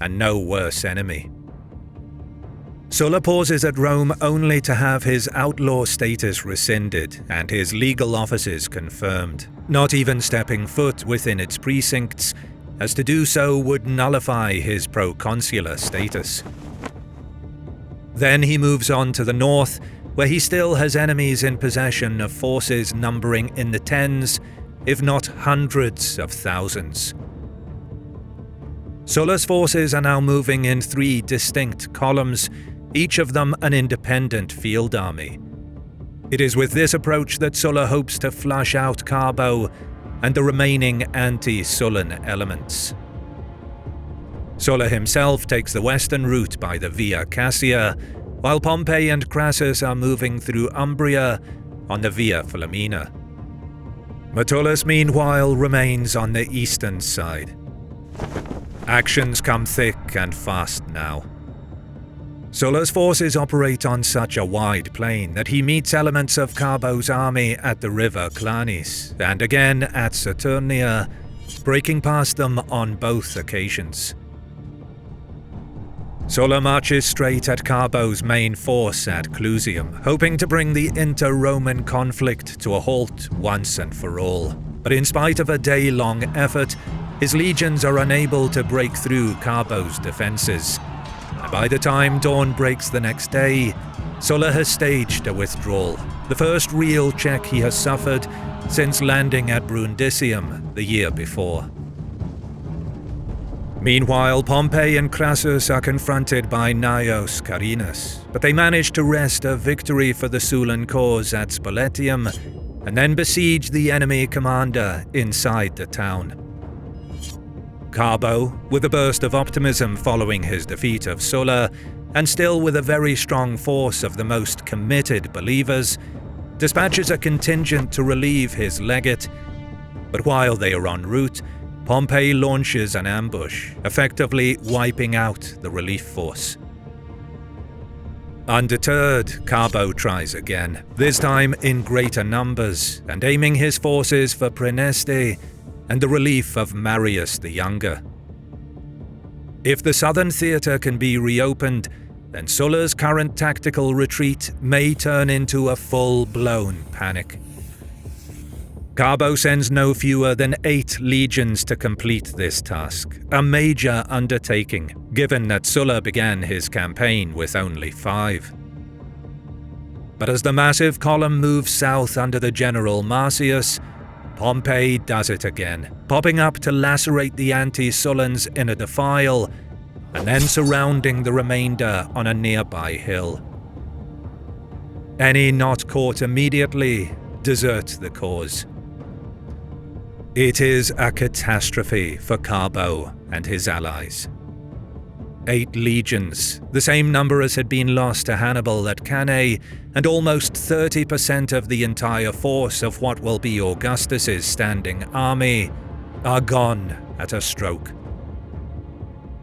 and no worse enemy. Sulla pauses at Rome only to have his outlaw status rescinded and his legal offices confirmed, not even stepping foot within its precincts, as to do so would nullify his proconsular status. Then he moves on to the north, where he still has enemies in possession of forces numbering in the tens, if not hundreds of thousands. Sulla's forces are now moving in 3 distinct columns, each of them an independent field army. It is with this approach that Sulla hopes to flush out Carbo and the remaining anti-Sullan elements. Sulla himself takes the western route by the Via Cassia, while Pompey and Crassus are moving through Umbria on the Via Flaminia. Metellus, meanwhile, remains on the eastern side. Actions come thick and fast now. Sulla's forces operate on such a wide plain that he meets elements of Carbo's army at the river Clanis, and again at Saturnia, breaking past them on both occasions. Sulla marches straight at Carbo's main force at Clusium, hoping to bring the inter-Roman conflict to a halt once and for all. But in spite of a day-long effort, his legions are unable to break through Carbo's defences. And by the time dawn breaks the next day, Sulla has staged a withdrawal, the first real check he has suffered since landing at Brundisium the year before. Meanwhile, Pompey and Crassus are confronted by Gnaeus Carinus, but they manage to wrest a victory for the Sullan cause at Spoletium, and then besiege the enemy commander inside the town. Carbo, with a burst of optimism following his defeat of Sulla, and still with a very strong force of the most committed believers, dispatches a contingent to relieve his legate, but while they are en route, Pompey launches an ambush, effectively wiping out the relief force. Undeterred, Carbo tries again, this time in greater numbers, and aiming his forces for Praeneste and the relief of Marius the Younger. If the southern theatre can be reopened, then Sulla's current tactical retreat may turn into a full-blown panic. Carbo sends no fewer than 8 legions to complete this task, a major undertaking, given that Sulla began his campaign with only 5. But as the massive column moves south under the general Marcius, Pompey does it again, popping up to lacerate the anti-Sullans in a defile, and then surrounding the remainder on a nearby hill. Any not caught immediately desert the cause. It is a catastrophe for Carbo and his allies. 8 legions, the same number as had been lost to Hannibal at Cannae, and almost 30% of the entire force of what will be Augustus's standing army, are gone at a stroke.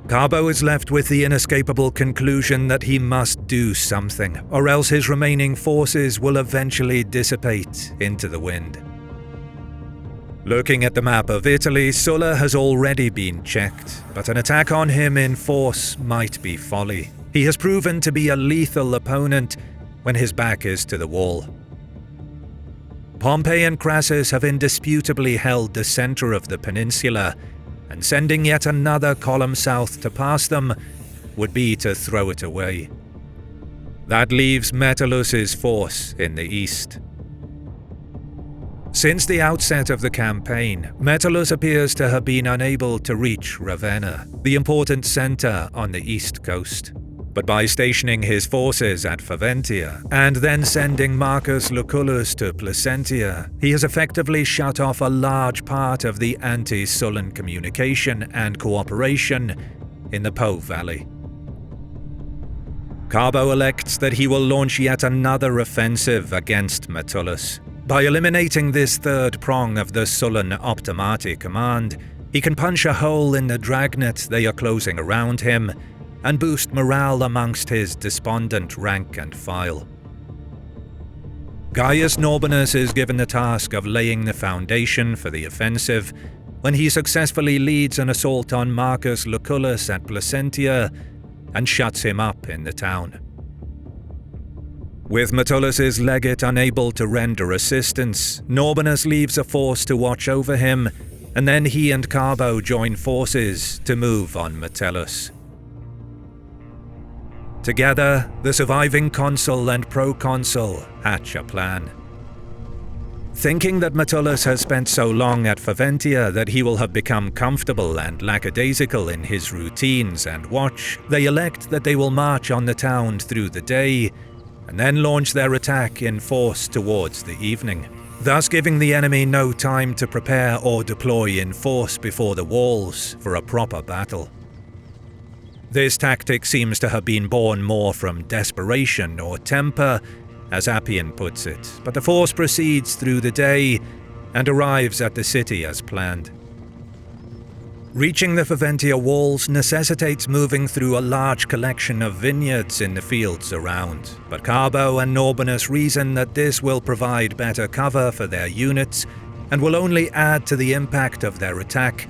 Carbo is left with the inescapable conclusion that he must do something, or else his remaining forces will eventually dissipate into the wind. Looking at the map of Italy, Sulla has already been checked, but an attack on him in force might be folly. He has proven to be a lethal opponent when his back is to the wall. Pompey and Crassus have indisputably held the center of the peninsula, and sending yet another column south to pass them would be to throw it away. That leaves Metellus's force in the east. Since the outset of the campaign, Metellus appears to have been unable to reach Ravenna, the important center on the east coast. But by stationing his forces at Faventia, and then sending Marcus Lucullus to Placentia, he has effectively shut off a large part of the anti-Sullan communication and cooperation in the Po Valley. Carbo elects that he will launch yet another offensive against Metellus. By eliminating this third prong of the Sullan Optimati command, he can punch a hole in the dragnet they are closing around him and boost morale amongst his despondent rank and file. Gaius Norbinus is given the task of laying the foundation for the offensive when he successfully leads an assault on Marcus Lucullus at Placentia and shuts him up in the town. With Metellus' legate unable to render assistance, Norbinus leaves a force to watch over him, and then he and Carbo join forces to move on Metellus. Together, the surviving consul and proconsul hatch a plan. Thinking that Metellus has spent so long at Faventia that he will have become comfortable and lackadaisical in his routines and watch, they elect that they will march on the town through the day, and then launch their attack in force towards the evening, thus giving the enemy no time to prepare or deploy in force before the walls for a proper battle. This tactic seems to have been born more from desperation or temper, as Appian puts it, but the force proceeds through the day and arrives at the city as planned. Reaching the Faventia walls necessitates moving through a large collection of vineyards in the fields around, but Carbo and Norbinus reason that this will provide better cover for their units and will only add to the impact of their attack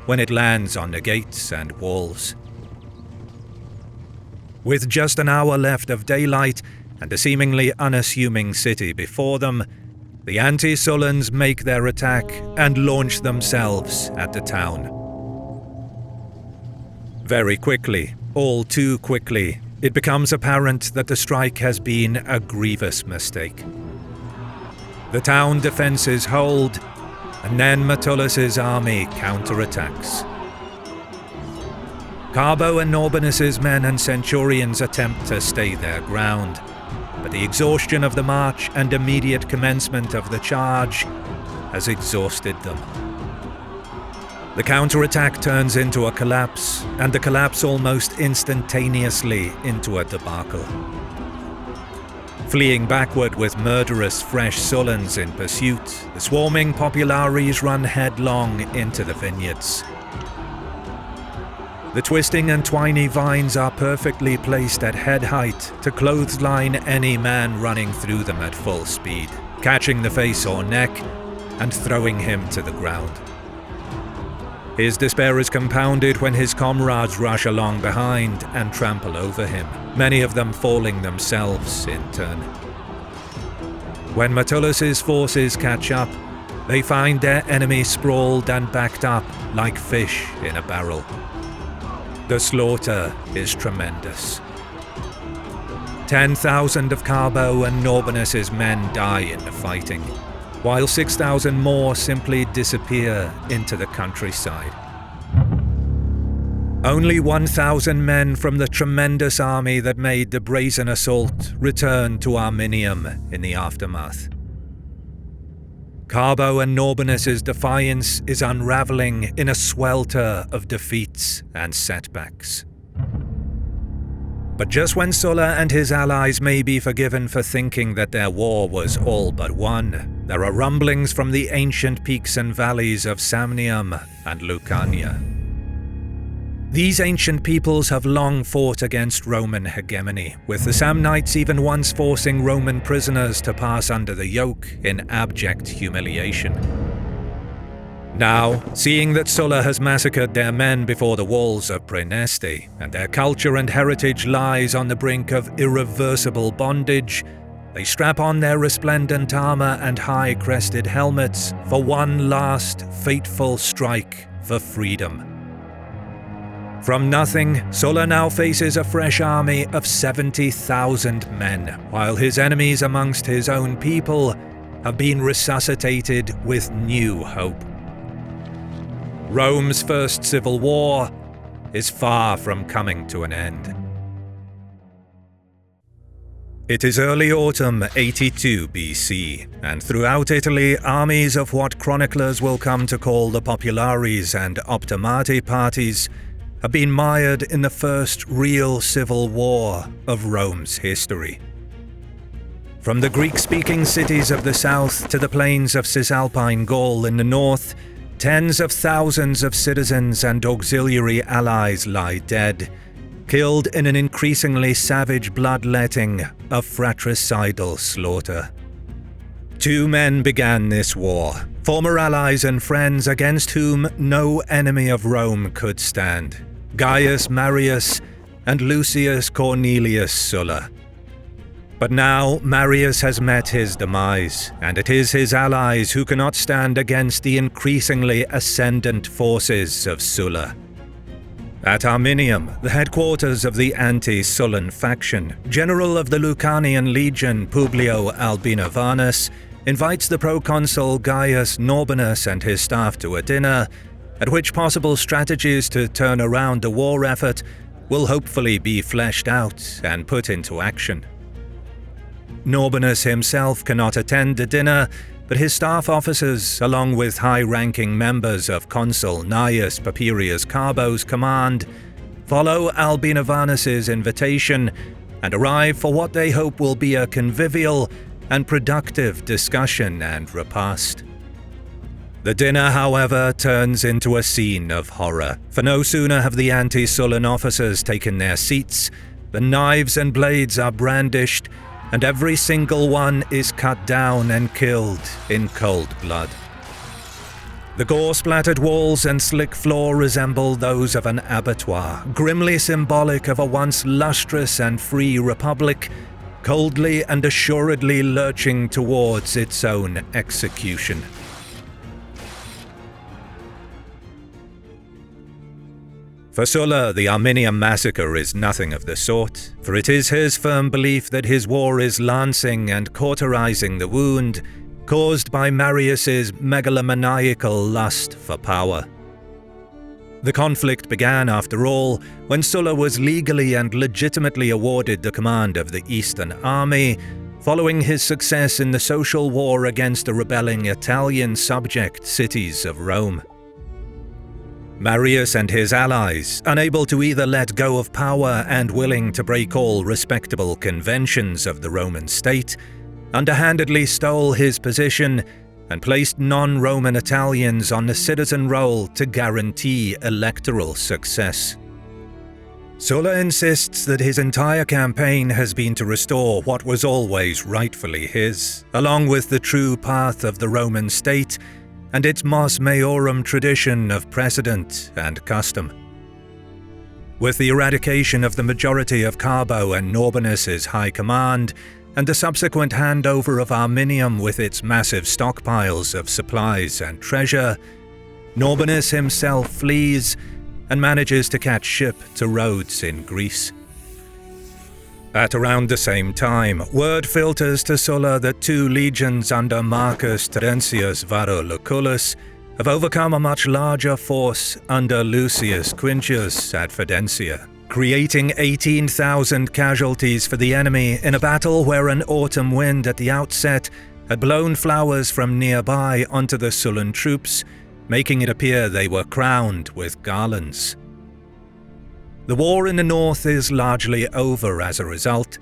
when it lands on the gates and walls. With just an hour left of daylight and a seemingly unassuming city before them, the anti-Sullans make their attack and launch themselves at the town. Very quickly, all too quickly, it becomes apparent that the strike has been a grievous mistake. The town defences hold, and then Metellus' army counterattacks. Carbo and Norbinus' men and centurions attempt to stay their ground, but the exhaustion of the march and immediate commencement of the charge has exhausted them. The counterattack turns into a collapse, and the collapse almost instantaneously into a debacle. Fleeing backward with murderous fresh Sullans in pursuit, the swarming populares run headlong into the vineyards. The twisting and twiny vines are perfectly placed at head height to clothesline any man running through them at full speed, catching the face or neck and throwing him to the ground. His despair is compounded when his comrades rush along behind and trample over him, many of them falling themselves in turn. When Metellus' forces catch up, they find their enemy sprawled and backed up like fish in a barrel. The slaughter is tremendous. 10,000 of Carbo and Norbinus' men die in the fighting, while 6,000 more simply disappear into the countryside. Only 1,000 men from the tremendous army that made the brazen assault return to Arminium in the aftermath. Carbo and Norbanus's defiance is unraveling in a swelter of defeats and setbacks. But just when Sulla and his allies may be forgiven for thinking that their war was all but won, there are rumblings from the ancient peaks and valleys of Samnium and Lucania. These ancient peoples have long fought against Roman hegemony, with the Samnites even once forcing Roman prisoners to pass under the yoke in abject humiliation. Now, seeing that Sulla has massacred their men before the walls of Praeneste, and their culture and heritage lies on the brink of irreversible bondage, they strap on their resplendent armor and high-crested helmets for one last fateful strike for freedom. From nothing, Sulla now faces a fresh army of 70,000 men, while his enemies amongst his own people have been resuscitated with new hope. Rome's first civil war is far from coming to an end. It is early autumn 82 BC, and throughout Italy, armies of what chroniclers will come to call the Populares and Optimati parties have been mired in the first real civil war of Rome's history. From the Greek-speaking cities of the south to the plains of Cisalpine Gaul in the north, tens of thousands of citizens and auxiliary allies lie dead, killed in an increasingly savage bloodletting of fratricidal slaughter. Two men began this war, former allies and friends against whom no enemy of Rome could stand: Gaius Marius and Lucius Cornelius Sulla. But now Marius has met his demise, and it is his allies who cannot stand against the increasingly ascendant forces of Sulla. At Arminium, the headquarters of the anti-Sullan faction, General of the Lucanian Legion Publio Albinovanus invites the proconsul Gaius Norbanus and his staff to a dinner, at which possible strategies to turn around the war effort will hopefully be fleshed out and put into action. Norbanus himself cannot attend the dinner, but his staff officers, along with high-ranking members of Consul Gnaeus Papirius Carbo's command, follow Albinovanus's invitation and arrive for what they hope will be a convivial and productive discussion and repast. The dinner, however, turns into a scene of horror, for no sooner have the anti-Sullan officers taken their seats than knives and blades are brandished, and every single one is cut down and killed in cold blood. The gore-splattered walls and slick floor resemble those of an abattoir, grimly symbolic of a once lustrous and free republic, coldly and assuredly lurching towards its own execution. For Sulla, the Arminium massacre is nothing of the sort, for it is his firm belief that his war is lancing and cauterizing the wound caused by Marius's megalomaniacal lust for power. The conflict began, after all, when Sulla was legally and legitimately awarded the command of the Eastern Army, following his success in the social war against the rebelling Italian subject cities of Rome. Marius and his allies, unable to either let go of power and willing to break all respectable conventions of the Roman state, underhandedly stole his position and placed non-Roman Italians on the citizen roll to guarantee electoral success. Sulla insists that his entire campaign has been to restore what was always rightfully his, along with the true path of the Roman state and its mos maiorum tradition of precedent and custom. With the eradication of the majority of Carbo and Norbanus's high command, and the subsequent handover of Arminium with its massive stockpiles of supplies and treasure, Norbanus himself flees and manages to catch ship to Rhodes in Greece. At around the same time, word filters to Sulla that two legions under Marcus Terentius Varro Lucullus have overcome a much larger force under Lucius Quintius at Fidensia, creating 18,000 casualties for the enemy in a battle where an autumn wind at the outset had blown flowers from nearby onto the Sullan troops, making it appear they were crowned with garlands. The war in the north is largely over as a result,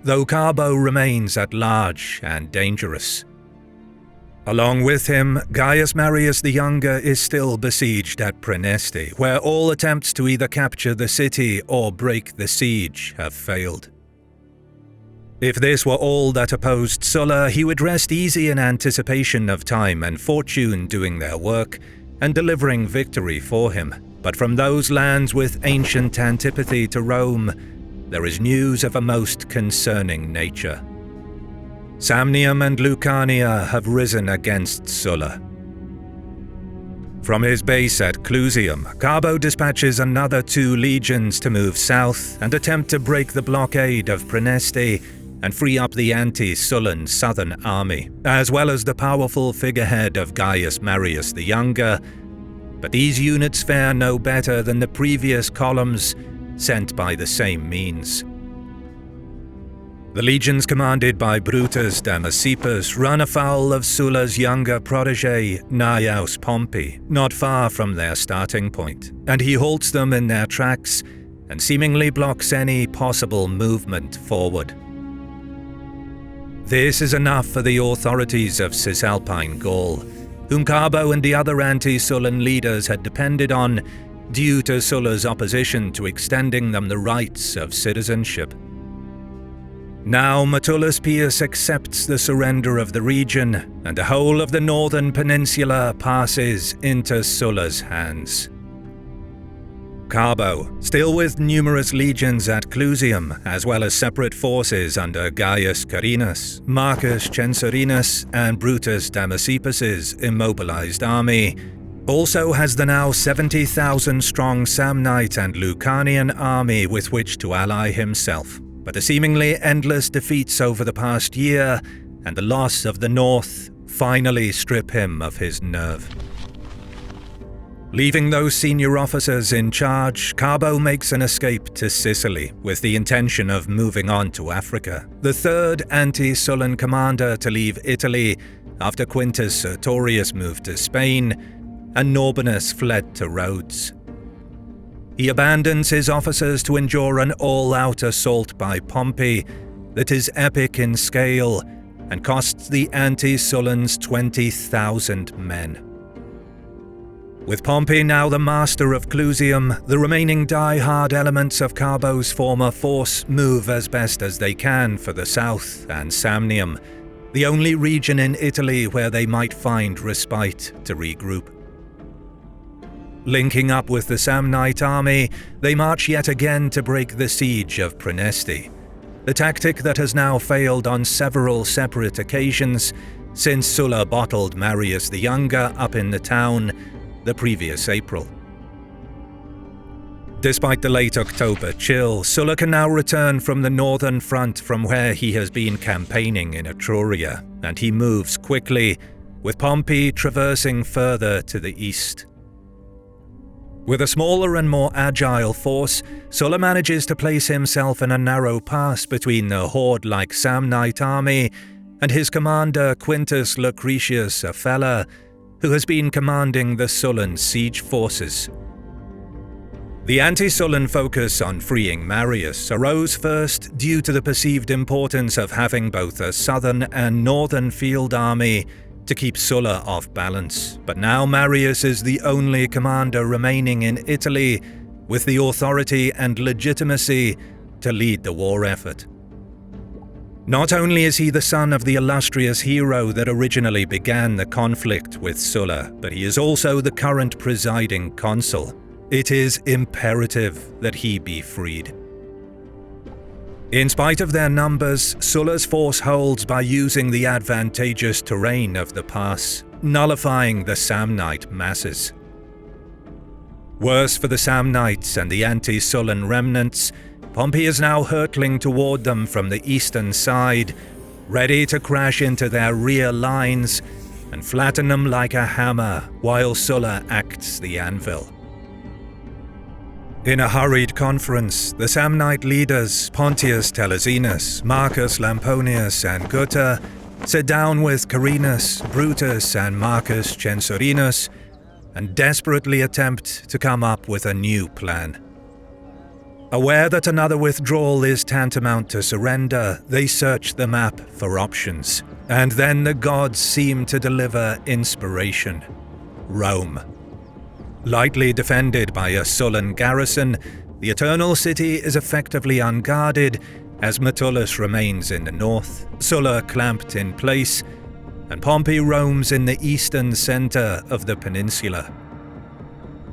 though Carbo remains at large and dangerous. Along with him, Gaius Marius the Younger is still besieged at Praeneste, where all attempts to either capture the city or break the siege have failed. If this were all that opposed Sulla, he would rest easy in anticipation of time and fortune doing their work and delivering victory for him. But from those lands with ancient antipathy to Rome, there is news of a most concerning nature. Samnium and Lucania have risen against Sulla. From his base at Clusium, Carbo dispatches another 2 legions to move south and attempt to break the blockade of Praeneste and free up the anti-Sullan southern army, as well as the powerful figurehead of Gaius Marius the Younger, but these units fare no better than the previous columns sent by the same means. The legions commanded by Brutus Damasippus run afoul of Sulla's younger protege, Gnaeus Pompey, not far from their starting point, and he halts them in their tracks and seemingly blocks any possible movement forward. This is enough for the authorities of Cisalpine Gaul, whom Carbo and the other anti-Sullan leaders had depended on due to Sulla's opposition to extending them the rights of citizenship. Now Metellus Pius accepts the surrender of the region, and the whole of the northern peninsula passes into Sulla's hands. Carbo, still with numerous legions at Clusium, as well as separate forces under Gaius Carinus, Marcus Censorinus, and Brutus Damasippus's immobilized army, also has the now 70,000-strong Samnite and Lucanian army with which to ally himself. But the seemingly endless defeats over the past year and the loss of the north finally strip him of his nerve. Leaving those senior officers in charge, Carbo makes an escape to Sicily with the intention of moving on to Africa, the third anti-Sullan commander to leave Italy after Quintus Sertorius moved to Spain and Norbanus fled to Rhodes. He abandons his officers to endure an all-out assault by Pompey that is epic in scale and costs the anti-Sullans 20,000 men. With Pompey now the master of Clusium, the remaining die-hard elements of Carbo's former force move as best as they can for the south and Samnium, the only region in Italy where they might find respite to regroup. Linking up with the Samnite army, they march yet again to break the siege of Praeneste, the tactic that has now failed on several separate occasions since Sulla bottled Marius the Younger up in the town the previous April. Despite the late October chill, Sulla can now return from the northern front from where he has been campaigning in Etruria, and he moves quickly, with Pompey traversing further to the east. With a smaller and more agile force, Sulla manages to place himself in a narrow pass between the horde-like Samnite army and his commander Quintus Lucretius Afella, who has been commanding the Sullan siege forces. The anti-Sullan focus on freeing Marius arose first due to the perceived importance of having both a southern and northern field army to keep Sulla off balance, but now Marius is the only commander remaining in Italy with the authority and legitimacy to lead the war effort. Not only is he the son of the illustrious hero that originally began the conflict with Sulla, but he is also the current presiding consul. It is imperative that he be freed. In spite of their numbers, Sulla's force holds by using the advantageous terrain of the pass, nullifying the Samnite masses. Worse for the Samnites and the anti-Sullan remnants, Pompey is now hurtling toward them from the eastern side, ready to crash into their rear lines and flatten them like a hammer while Sulla acts the anvil. In a hurried conference, the Samnite leaders Pontius Telesinus, Marcus Lamponius, and Gutta sit down with Carinus, Brutus, and Marcus Censorinus, and desperately attempt to come up with a new plan. Aware that another withdrawal is tantamount to surrender, they search the map for options, and then the gods seem to deliver inspiration. Rome. Lightly defended by a Sullan garrison, the Eternal City is effectively unguarded as Metellus remains in the north, Sulla clamped in place, and Pompey roams in the eastern center of the peninsula.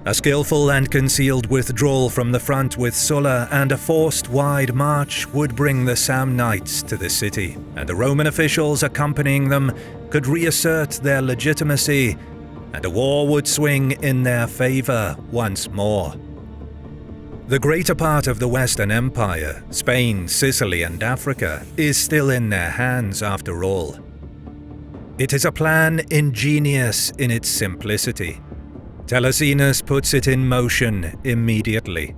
A skillful and concealed withdrawal from the front with Sulla and a forced wide march would bring the Samnites to the city, and the Roman officials accompanying them could reassert their legitimacy, and a war would swing in their favor once more. The greater part of the Western Empire, Spain, Sicily, and Africa, is still in their hands after all. It is a plan ingenious in its simplicity. Telesinus puts it in motion immediately.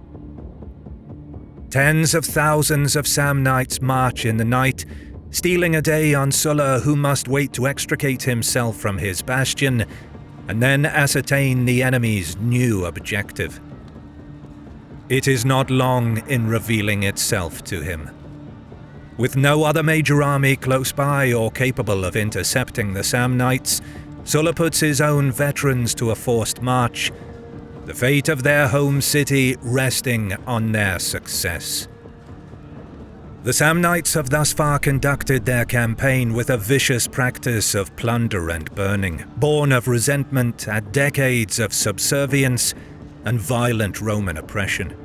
Tens of thousands of Samnites march in the night, stealing a day on Sulla, who must wait to extricate himself from his bastion, and then ascertain the enemy's new objective. It is not long in revealing itself to him. With no other major army close by or capable of intercepting the Samnites, Sulla puts his own veterans to a forced march, the fate of their home city resting on their success. The Samnites have thus far conducted their campaign with a vicious practice of plunder and burning, born of resentment at decades of subservience and violent Roman oppression.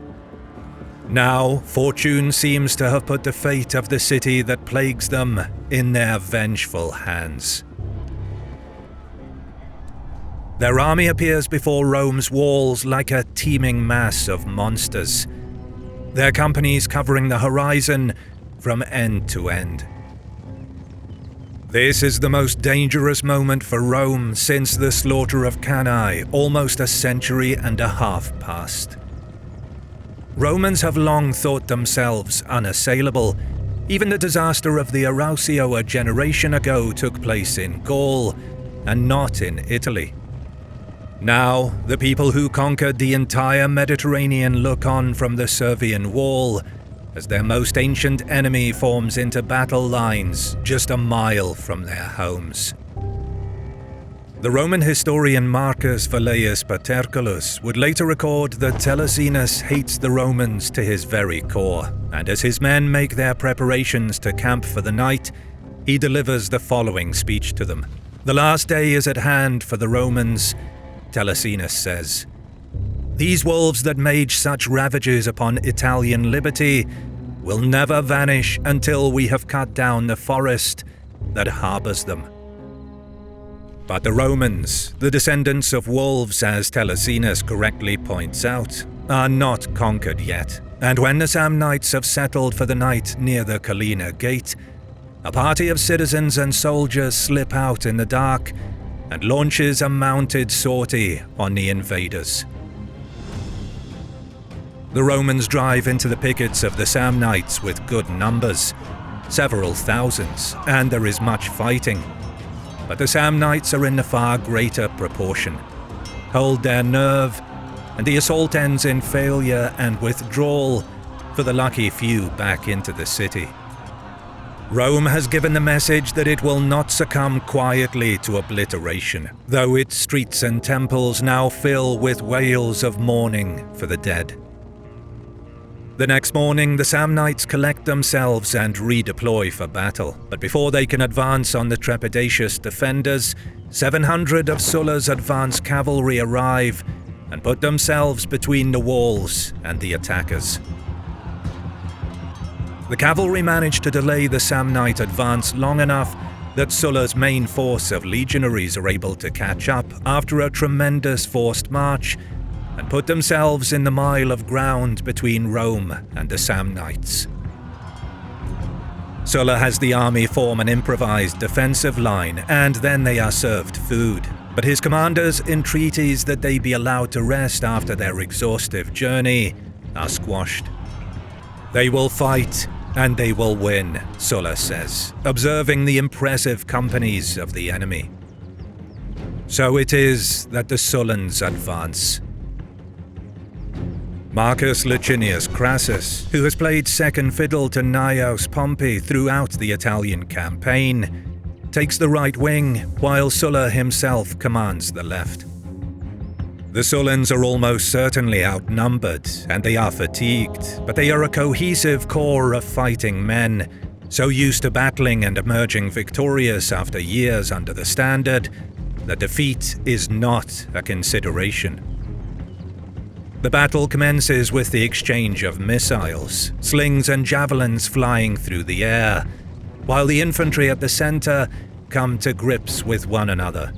Now, fortune seems to have put the fate of the city that plagues them in their vengeful hands. Their army appears before Rome's walls like a teeming mass of monsters, their companies covering the horizon from end to end. This is the most dangerous moment for Rome since the slaughter of Cannae, almost a century and a half past. Romans have long thought themselves unassailable. Even the disaster of the Arausio a generation ago took place in Gaul, and not in Italy. Now, the people who conquered the entire Mediterranean look on from the Servian Wall, as their most ancient enemy forms into battle lines just a mile from their homes. The Roman historian Marcus Velleius Paterculus would later record that Telesinus hates the Romans to his very core, and as his men make their preparations to camp for the night, he delivers the following speech to them. "The last day is at hand for the Romans," Telesinus says. "These wolves that made such ravages upon Italian liberty will never vanish until we have cut down the forest that harbors them." But the Romans, the descendants of wolves as Telesinus correctly points out, are not conquered yet, and when the Samnites have settled for the night near the Collina Gate, a party of citizens and soldiers slip out in the dark and launches a mounted sortie on the invaders. The Romans drive into the pickets of the Samnites with good numbers, several thousands, and there is much fighting. But the Samnites are in the far greater proportion, hold their nerve, and the assault ends in failure and withdrawal for the lucky few back into the city. Rome has given the message that it will not succumb quietly to obliteration, though its streets and temples now fill with wails of mourning for the dead. The next morning, the Samnites collect themselves and redeploy for battle, but before they can advance on the trepidatious defenders, 700 of Sulla's advanced cavalry arrive and put themselves between the walls and the attackers. The cavalry manage to delay the Samnite advance long enough that Sulla's main force of legionaries are able to catch up after a tremendous forced march and put themselves in the mile of ground between Rome and the Samnites. Sulla has the army form an improvised defensive line, and then they are served food. But his commanders' entreaties that they be allowed to rest after their exhaustive journey are squashed. They will fight And they will win, Sulla says, observing the impressive companies of the enemy. So it is that the Sullans advance. Marcus Licinius Crassus, who has played second fiddle to Gnaeus Pompey throughout the Italian campaign, takes the right wing, while Sulla himself commands the left. The Sullans are almost certainly outnumbered, and they are fatigued, but they are a cohesive core of fighting men, so used to battling and emerging victorious after years under the standard, that defeat is not a consideration. The battle commences with the exchange of missiles, slings and javelins flying through the air, while the infantry at the center come to grips with one another.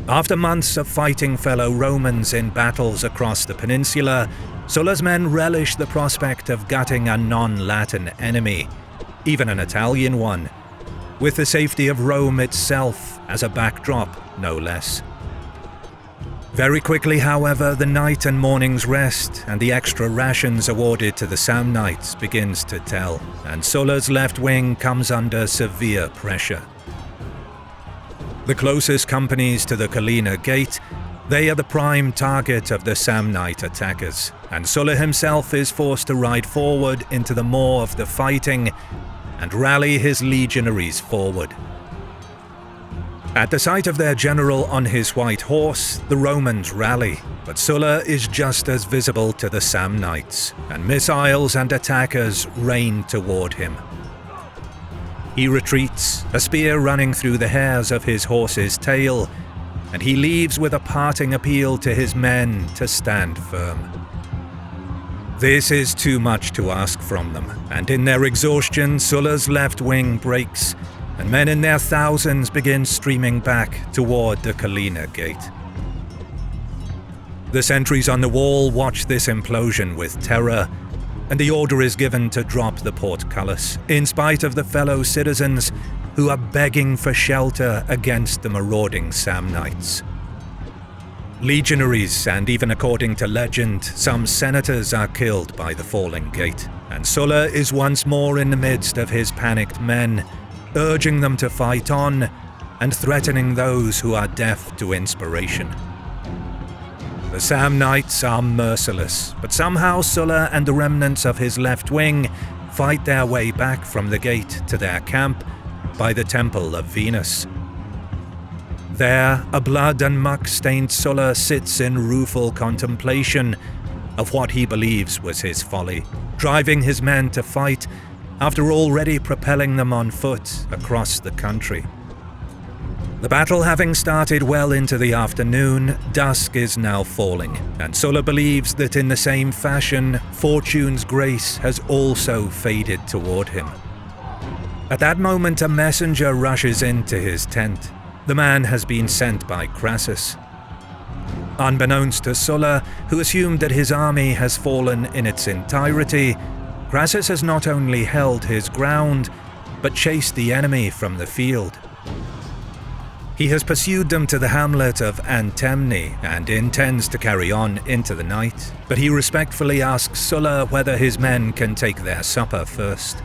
After months of fighting fellow Romans in battles across the peninsula, Sulla's men relish the prospect of gutting a non-Latin enemy, even an Italian one, with the safety of Rome itself as a backdrop, no less. Very quickly, however, the night and morning's rest and the extra rations awarded to the Samnites begins to tell, and Sulla's left wing comes under severe pressure. The closest companies to the Collina Gate, they are the prime target of the Samnite attackers, and Sulla himself is forced to ride forward into the maw of the fighting and rally his legionaries forward. At the sight of their general on his white horse, the Romans rally, but Sulla is just as visible to the Samnites, and missiles and attackers rain toward him. He retreats, a spear running through the hairs of his horse's tail, and he leaves with a parting appeal to his men to stand firm. This is too much to ask from them, and in their exhaustion, Sulla's left wing breaks, and men in their thousands begin streaming back toward the Collina Gate. The sentries on the wall watch this implosion with terror, and the order is given to drop the portcullis, in spite of the fellow citizens who are begging for shelter against the marauding Samnites. Legionaries, and even according to legend, some senators are killed by the falling gate, and Sulla is once more in the midst of his panicked men, urging them to fight on and threatening those who are deaf to inspiration. The Samnites are merciless, but somehow Sulla and the remnants of his left wing fight their way back from the gate to their camp by the Temple of Venus. There, a blood and muck-stained Sulla sits in rueful contemplation of what he believes was his folly, driving his men to fight after already propelling them on foot across the country. The battle having started well into the afternoon, dusk is now falling, and Sulla believes that in the same fashion, fortune's grace has also faded toward him. At that moment, a messenger rushes into his tent. The man has been sent by Crassus. Unbeknownst to Sulla, who assumed that his army has fallen in its entirety, Crassus has not only held his ground, but chased the enemy from the field. He has pursued them to the hamlet of Antemne and intends to carry on into the night, but he respectfully asks Sulla whether his men can take their supper first.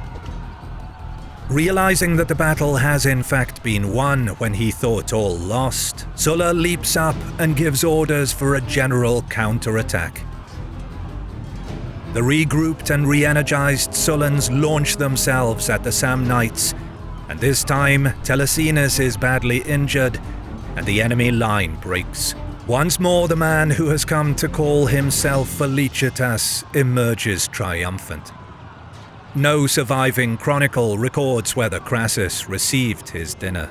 Realizing that the battle has in fact been won when he thought all lost, Sulla leaps up and gives orders for a general counterattack. The regrouped and re-energized Sullans launch themselves at the Samnites, and this time Telesinus is badly injured and the enemy line breaks. Once more the man who has come to call himself Felicitas emerges triumphant. No surviving chronicle records whether Crassus received his dinner.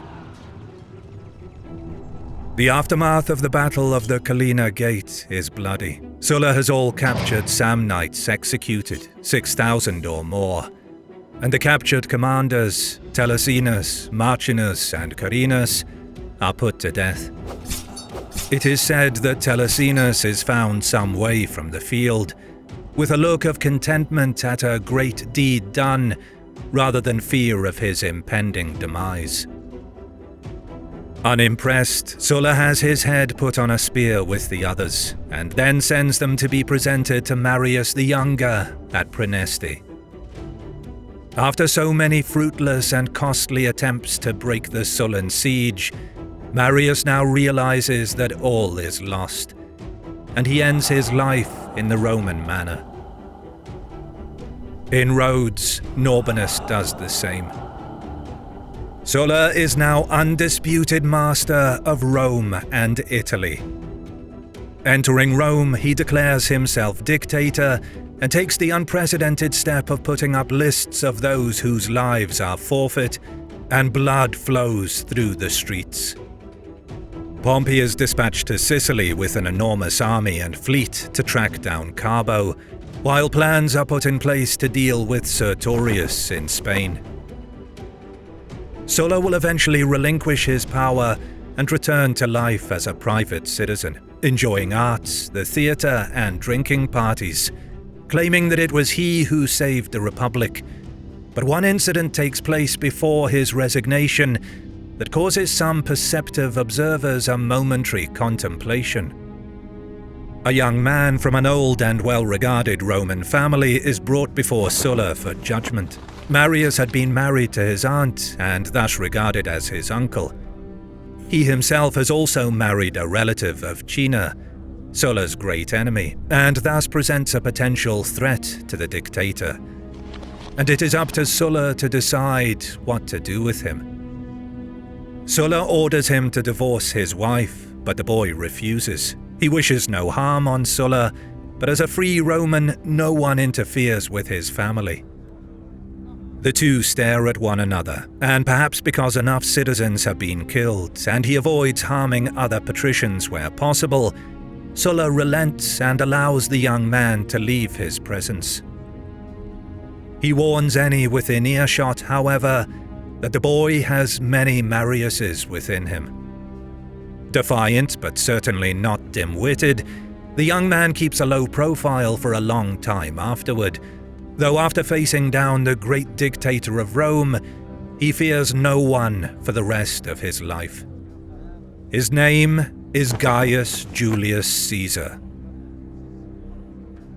The aftermath of the Battle of the Collina Gate is bloody. Sulla has all captured Samnites executed, 6,000 or more, and the captured commanders, Telesinus, Marcinus, and Carinus, are put to death. It is said that Telesinus is found some way from the field, with a look of contentment at a great deed done, rather than fear of his impending demise. Unimpressed, Sulla has his head put on a spear with the others, and then sends them to be presented to Marius the Younger at Praeneste. After so many fruitless and costly attempts to break the Sullan siege, Marius now realizes that all is lost, and he ends his life in the Roman manner. In Rhodes, Norbanus does the same. Sulla is now undisputed master of Rome and Italy. Entering Rome, he declares himself dictator and takes the unprecedented step of putting up lists of those whose lives are forfeit, and blood flows through the streets. Pompey is dispatched to Sicily with an enormous army and fleet to track down Carbo, while plans are put in place to deal with Sertorius in Spain. Sulla will eventually relinquish his power and return to life as a private citizen, enjoying arts, the theatre, and drinking parties, claiming that it was he who saved the Republic. But one incident takes place before his resignation that causes some perceptive observers a momentary contemplation. A young man from an old and well-regarded Roman family is brought before Sulla for judgment. Marius had been married to his aunt and thus regarded as his uncle. He himself has also married a relative of Cinna, Sulla's great enemy, and thus presents a potential threat to the dictator. And it is up to Sulla to decide what to do with him. Sulla orders him to divorce his wife, but the boy refuses. He wishes no harm on Sulla, but as a free Roman, no one interferes with his family. The two stare at one another, and perhaps because enough citizens have been killed and he avoids harming other patricians where possible, Sulla relents and allows the young man to leave his presence. He warns any within earshot, however, that the boy has many Mariuses within him. Defiant, but certainly not dim-witted, the young man keeps a low profile for a long time afterward, though after facing down the great dictator of Rome, he fears no one for the rest of his life. His name is Gaius Julius Caesar.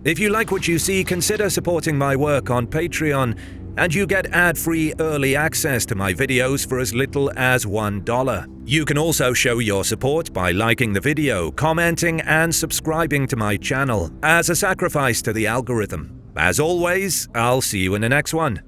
If you like what you see, consider supporting my work on Patreon, and you get ad-free early access to my videos for as little as $1. You can also show your support by liking the video, commenting, and subscribing to my channel as a sacrifice to the algorithm. As always, I'll see you in the next one.